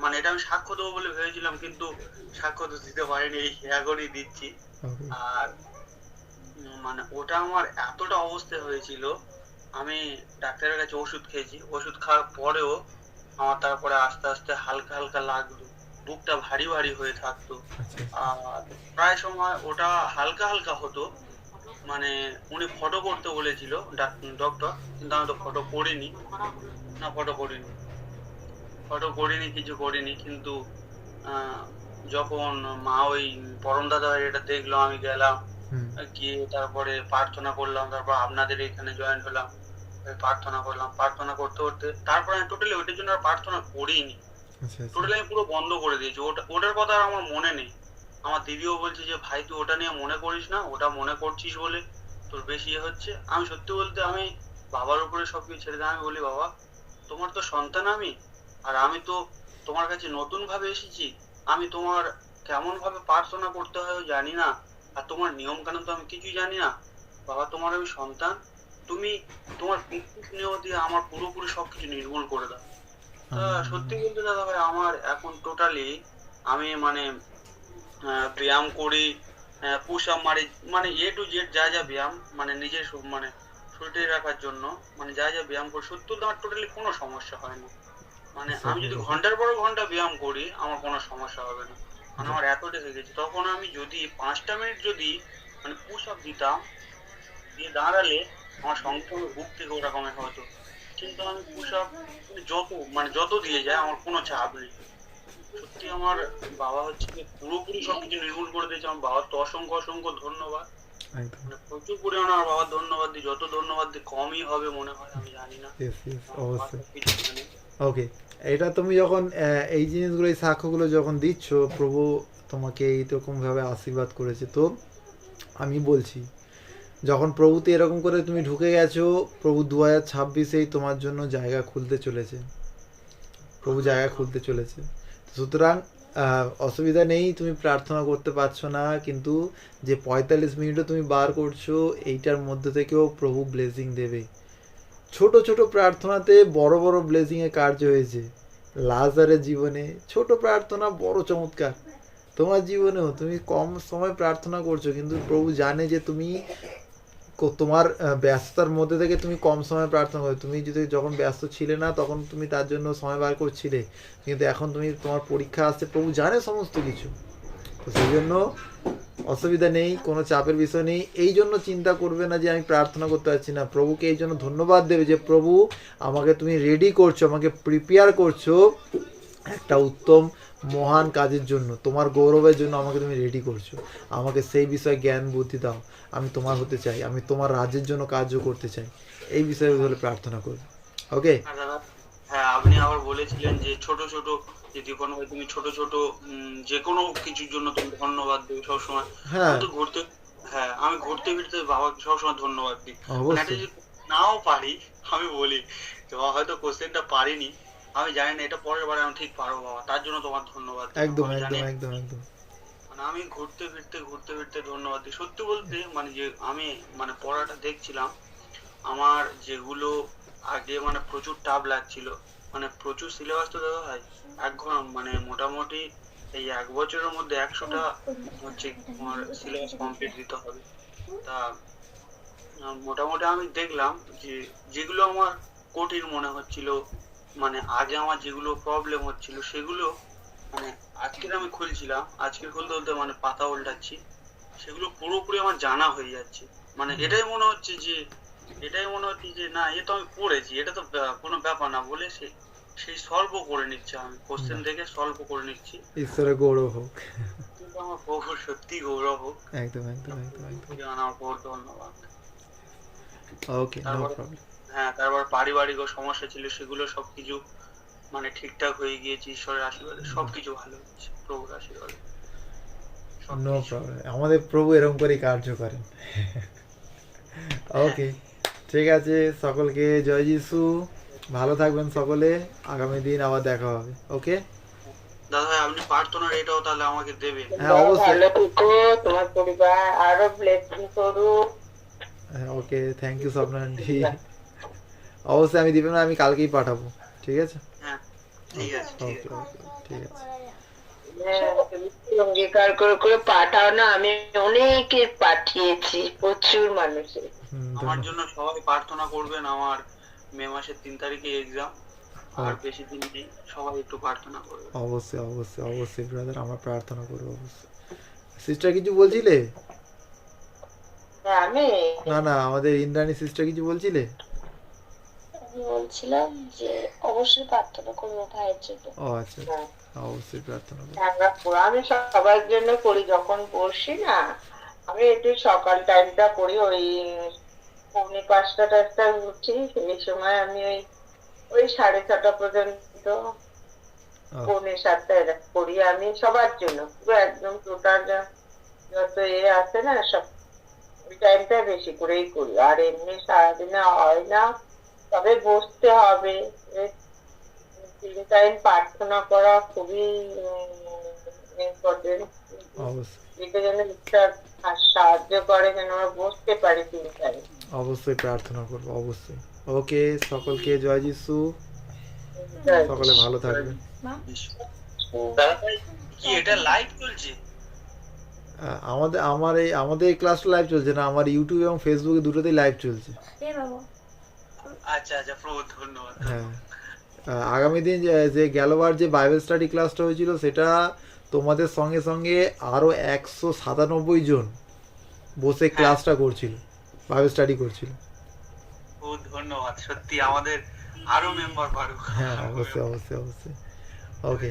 মানে এটা আমি সাক্ষ্য দেবো বলে ভেবেছিলাম, কিন্তু সাক্ষ্য তো দিতে পারিনি, এই এখনই দিচ্ছি। ওকে আর মানে ওটা আমার এতটা অবস্থা হয়েছিল, আমি ডাক্তারের কাছে ওষুধ খেয়েছি, ওষুধ খাওয়ার পরেও আমার তারপরে আস্তে আস্তে হালকা হালকা লাগলো, বুকটা ভারী ভারী হয়ে থাকতো। আচ্ছা আর প্রায় সময় ওটা হালকা হালকা হতো, মানে উনি ফটো করতে বলেছিল ডক্টর, কিন্তু আমি তো ফটো করিনি, না ফটো করিনি, ফটো করিনি, কিছু করিনি। কিন্তু যখন মা ওই পরম দাদা এটা দেখলো, আমি গেলাম, হুম গিয়ে তারপরে প্রার্থনা করলাম, তারপর আপনাদের এখানে জয়েন হলাম, প্রার্থনা করলাম, প্রার্থনা করতে করতে তারপরে আমি টোটালি ওইটার জন্য আর প্রার্থনা করিনি, আচ্ছা আচ্ছা টোটালি আমি পুরো বন্ধ করে দিয়েছি। ওটার কথা আর আমার মনে নেই। আমার দিদিও বলছে যে ভাই তুই ওটা নিয়ে মনে করিস না, ওটা মনে করছিস বলে তোর বেশি ইয়ে হচ্ছে। আমি সত্যি বলতে আমি বাবার উপরে সবকিছু ছেড়ে দিয়ে আমি বলি, বাবা তোমার তো সন্তান আমি, আর আমি তো তোমার কাছে নতুন ভাবে এসেছি, আমি তোমার কেমন ভাবে প্রার্থনা করতে হয় জানি না, আর তোমার নিয়ম কানুন তো আমি কিছুই জানি না। বাবা তোমার আমি সন্তান, তুমি তোমার পিতৃ স্নেহ দিয়ে আমার পুরোপুরি সবকিছু নির্মূল করে দাও। সত্যি বলতে দাদা ভাই আমার এখন টোটালি আমি মানে ব্যায়াম করি, পুশ আপ মারি, মানে এ টু জেড যা যা ব্যায়াম মানে নিজের মানে শরীরে রাখার জন্য, মানে যা যা ব্যায়াম করি, সত্যি বলতে আমার টোটালি কোনো সমস্যা হয় না। মানে আমি যদি ঘন্টার পর ঘন্টা ব্যায়াম করি আমার কোনো সমস্যা হবে না, মানে আমার এতটা হয়ে গেছে। তখন আমি যদি 5টা মিনিট যদি মানে পুশ আপ দিতাম, দিয়ে দাঁড়ালে আমার সঙ্গে সঙ্গে বুক থেকে ওরকম হতো। কিন্তু আমি পুশ আপ যত দিয়ে যায় আমার কোনো চাপ নেই। সত্যি আমার বাবা হচ্ছে কি পুরোপুরি সবকিছু নির্মূল করে দিয়েছে। আমার বাবার তো অসংখ্য অসংখ্য ধন্যবাদ, একদম মানে প্রচুর পরিমাণে আমার বাবার ধন্যবাদ দিই, যত ধন্যবাদ দিই কমই হবে মনে হয়, আমি জানি না। ইয়েস ইয়েস আমার বাবা অবশ্যই সবকিছু জানে। ওকে এটা তুমি যখন এই জিনিসগুলো এই সাক্ষ্যগুলো যখন দিচ্ছ, প্রভু তোমাকে এইরকমভাবে আশীর্বাদ করেছে, তো আমি বলছি যখন প্রভুতে এরকম করে তুমি ঢুকে গেছো, প্রভু 2026-এই তোমার জন্য জায়গা খুলতে চলেছে, প্রভু জায়গা খুলতে চলেছে। সুতরাং অসুবিধা নেই, তুমি প্রার্থনা করতে পারছো না, কিন্তু যে 45 মিনিটও তুমি বার করছো, এইটার মধ্যে থেকেও প্রভু ব্লেসিং দেবে। ছোট ছোট প্রার্থনাতে বড় বড় ব্লেসিংয়ে কার্য হয়েছে। লাজারের জীবনে ছোট প্রার্থনা বড় চমৎকার। তোমার জীবনেও তুমি কম সময় প্রার্থনা করছো, কিন্তু প্রভু জানে যে তুমি তোমার ব্যস্ততার মধ্যে থেকে তুমি কম সময় প্রার্থনা করো। তুমি যদি যখন ব্যস্ত ছিলে না তখন তুমি তার জন্য সময় বার করছিলে, কিন্তু এখন তুমি তোমার পরীক্ষা আসছে, প্রভু জানে সমস্ত কিছু। তো সেই জন্য অসুবিধা নেই, কোনো চাপের বিষয় নেই। এই জন্য চিন্তা করবে না যে আমি প্রার্থনা করতে পারছি না। প্রভুকে এই জন্য ধন্যবাদ দেবে যে প্রভু আমাকে তুমি রেডি করছো, আমাকে প্রিপেয়ার করছো একটা উত্তম মহান কাজের জন্য, তোমার গৌরবের জন্য আমাকে তুমি রেডি করছো। আমাকে সেই বিষয়ে জ্ঞান বুদ্ধি দাও, আমি তোমার হতে চাই, আমি তোমার রাজ্যের জন্য কার্য করতে চাই। এই বিষয়ে হলে প্রার্থনা করবে। ওকে, আর দাদা, হ্যাঁ আপনি আবার বলেছিলেন যে ছোট ছোট যদি কোনো তুমি ছোট ছোট যে কোনো কিছুর জন্য তুমি ধন্যবাদ দেবে সবসময়। হ্যাঁ আমি তো ঘুরতে, হ্যাঁ আমি ঘুরতে ফিরতে বাবাকে সবসময় ধন্যবাদ দিই। মানে একটা অবশ্যই, যদি নাও পারি, আমি বলি যে বাবা হয়তো কোশ্চেনটা পারিনি, আমি জানি না, এটা পরের বারে আমি ঠিক পারবো বাবা, তার জন্য তোমার ধন্যবাদ দিই। একদম আমি জানি, একদম একদম একদম। মানে আমি ঘুরতে ফিরতে ধন্যবাদ দিই। সত্যি বলতে মানে যে আমি মানে পড়াটা দেখছিলাম, আমার যেগুলো আগে মানে প্রচুর টাফ লাগছিল, মানে প্রচুর সিলেবাস তো দাদা হয় মানে মোটামুটি এই 1 বছরের মধ্যে 100টা হচ্ছে আমার সিলেবাস কমপ্লিট দিতে হবে। তা মোটামুটি আমি দেখলাম যে যেগুলো আমার কঠিন মনে হচ্ছিল, মানে আগে আমার যেগুলো প্রবলেম হচ্ছিল সেগুলো মানে আজকের আমি খুলছিলাম, আজকের খুলতে খুলতে মানে পাতা উল্টাচ্ছি, সেগুলো পুরোপুরি আমার জানা হয়ে যাচ্ছে। মানে এটাই মনে হচ্ছে যে না, এ তো আমি পড়েছি, এটা তো কোনো ব্যাপার না বলে সেই সলভ করে নিচ্ছে, আমি কোশ্চেন দেখে সলভ করে নিচ্ছি। ঈশ্বরের গৌরব হোক। কিন্তু আমার প্রভুর সত্যি গৌরব হোক, একদম একদম একদম একদম। আমার প্রভুর ধন্যবাদ। ওকে, নো তারপর প্রবলেম। হ্যাঁ, তারপর পারিবারিক সমস্যা ছিল, সেগুলো সবকিছু মানে ঠিকঠাক হয়ে গিয়েছে ঈশ্বরের আশীর্বাদে, সবকিছু ভালো হচ্ছে প্রভুর আশীর্বাদে নো সবকিছু। প্রবলেম, আমাদের প্রভু এরকম করেই কার্য করেন। ওকে, ঠিক আছে, সকলকে জয় যিশু, ভালো থাকবেন সকলে, আগামী দিন আবার দেখা হবে। ওকে, দাদা ভাই, আপনি প্রার্থনার এটাও তাহলে আমাকে দেবেন। হ্যাঁ অবশ্যই। ভালো থেকো, তোমার পরিবার আরো ব্লেসিং করুক। ওকে, থ্যাংক ইউ স্বপ্ন আন্টি। অবশ্যই আমি দিবেন, আমি কালকেই পাঠাবো, ঠিক আছে? হ্যাঁ ঠিক আছে, ঠিক ওকে আছে। ওকে, ঠিক আছে। হ্যাঁ, তুমি অঙ্গীকার করে করে পাঠাও না, আমি অনেকের পাঠিয়েছি, প্রচুর মানুষের। আমার ধন্যবাদ। জন্য সবাই প্রার্থনা করবেন, আমার মে মাসের 3 তারিখে এক্সাম, আর Okay. বেশি দিন নেই, সবাই একটু প্রার্থনা করবেন। অবশ্যই অবশ্যই অবশ্যই ব্রাদার, আমরা প্রার্থনা করবো অবশ্যই। সিস্টার কিছু বলছিলে? হ্যাঁ, আমি না না, আমাদের ইন্দ্রাণী সিস্টার কিছু বলছিলে? আমি বলছিলাম যে অবশ্যই প্রার্থনা করবো ভাইয়ের জন্য। ও আচ্ছা, অবশ্যই প্রার্থনা করবো। আমি সবার জন্য করি, যখন বসি না আমি একটু সকাল টাইমটা করি, ওই 4:45 উঠি, এই সময় আমি ওই 6:30 পর্যন্ত, 6:45 এরকম করি আমি সবার জন্য, পুরো একদম টোটাল যত আছে না সব, ওই টাইমটা বেশি করেই করি। আর এমনি সারাদিনে হয় না, তবে বসতে হবে। 3 টাইম প্রার্থনা করা খুবই ইম্পর্টেন্ট, অবশ্যই এটা যেন ঈশ্বর সাহায্য করে যেন আমরা বসতে পারি 3 টাইম। অবশ্যই প্রার্থনা করবো, অবশ্যই। ওকে, সকলকে জয় যিশু, সকলে ভালো থাকবেন। দাদা ভাই, কি এটা লাইভ চলছে? আমাদের এই ক্লাসটা লাইভ চলছে না, আমার ইউটিউব এবং ফেসবুকে দুটোতেই লাইভ চলছে। আচ্ছা আচ্ছা, প্রভু ধন্যবাদ। হ্যাঁ, আগামী দিন যে গেলবার যে বাইবেল স্টাডি ক্লাসটা হয়েছিল, সেটা তোমাদের সঙ্গে সঙ্গে আরো 197 জন বসে ক্লাসটা করছিল, বাইবেল স্টাডি করছিল। প্রভু ধন্যবাদ, সত্যি আমাদের আরো মেম্বার বাড়ুক। হ্যাঁ অবশ্যই অবশ্যই অবশ্যই। ওকে,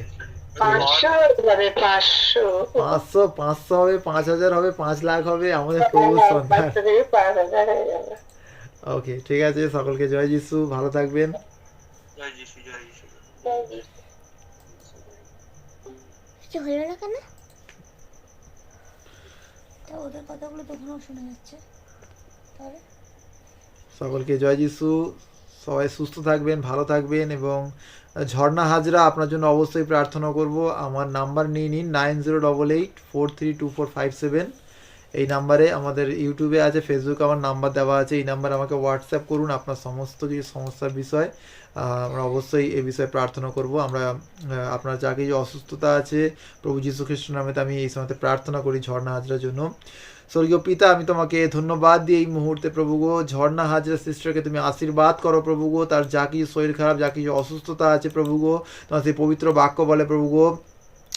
500 হবে, 500 500 হবে, 5000 হবে, 5 লাখ হবে, আমাদের প্রভুর সন্তান। 500 থেকে 5000 হয়ে যাবে। ওকে, ঠিক আছে, সকলকে জয় যিশু, ভালো থাকবেন। জয় যিশু, জয় যিশু। কিছু হয়ে গেল কেন? তা ওদের কথাগুলো তখনও শোনা যাচ্ছে। তাহলে সকলকে জয় যিশু, সবাই সুস্থ থাকবেন, ভালো থাকবেন। এবং ঝর্ণা হাজরা, আপনার জন্য অবশ্যই প্রার্থনা করব। আমার নাম্বার নিয়ে নিন, 9088432457। এই নাম্বারে আমাদের ইউটিউবে আছে, ফেসবুকে আমার নাম্বার দেওয়া আছে, এই নাম্বারে আমাকে হোয়াটসঅ্যাপ করুন আপনার সমস্ত কিছু সমস্যার বিষয়। আমরা অবশ্যই এই বিষয়ে প্রার্থনা করব। আমরা আপনার যা কিছু অসুস্থতা আছে, প্রভু যীশু খ্রিস্টের নামে আমি এই সময়তে প্রার্থনা করি ঝর্ণা হাজরার জন্য। স্বর্গীয় পিতা, আমি তোমাকে ধন্যবাদ দিই এই মুহূর্তে প্রভু গো, ঝর্ণা হাজরা সিস্টারকে তুমি আশীর্বাদ করো প্রভু গো। তার যা কিছু শরীর খারাপ, যা কিছু অসুস্থতা আছে প্রভু গো, তোমার সেই পবিত্র বাক্য বলে প্রভু গো,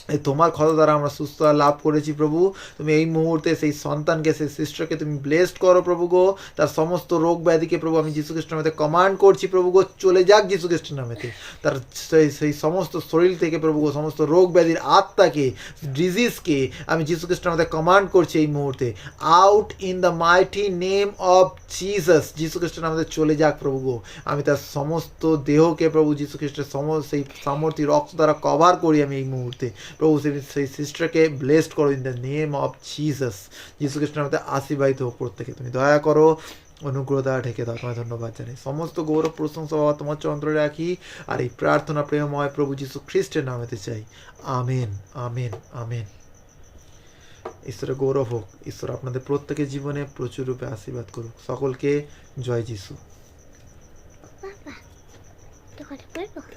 এই তোমার কথা দ্বারা আমরা সুস্থতা লাভ করেছি প্রভু। তুমি এই মুহূর্তে সেই সন্তানকে, সেই সিস্টারকে তুমি ব্লেসড করো প্রভু গো। তার সমস্ত রোগ ব্যাধিকে প্রভু আমি যীশু খ্রিস্টের নামে কমান্ড করছি প্রভু গো, চলে যাক যীশু খ্রিস্টের নামেতে। তার সেই সমস্ত শরীর থেকে প্রভু গো, সমস্ত রোগ ব্যাধির আত্মাকে, ডিজিজকে আমি যীশু খ্রিস্টের নামে কমান্ড করছি এই মুহূর্তে, out in the mighty name of Jesus. যীশু খ্রিস্টের নামে চলে যাক প্রভু গো। আমি তার সমস্ত দেহকে প্রভু যীশু খ্রিস্টের সেই সামর্থ্য রক্ত দ্বারা কভার করি আমি এই মুহূর্তে প্রভু। সেই সিস্টারকে ব্লেসড করো in the name of Jesus. যীশু খ্রিস্টের মধ্যে আশীর্বাদিত হোক প্রত্যেকে। তুমি দয়া করো, অনুগ্রহ দ্বারা ঢেকে দাও। তোমায় ধন্যবাদ জানাই। সমস্ত গৌরব প্রশংসা বাবা তোমার চন্দ্রে রাখি, আর এই প্রার্থনা প্রেমময় প্রভু যীশু খ্রিস্টের নামেতে চাই। Amen, amen, amen. ঈশ্বরের গৌরব হোক। ঈশ্বর আপনাদের প্রত্যেকের জীবনে প্রচুর রূপে আশীর্বাদ করুক। সকলকে জয় যিশু। বাবা, তো কথা বলবো?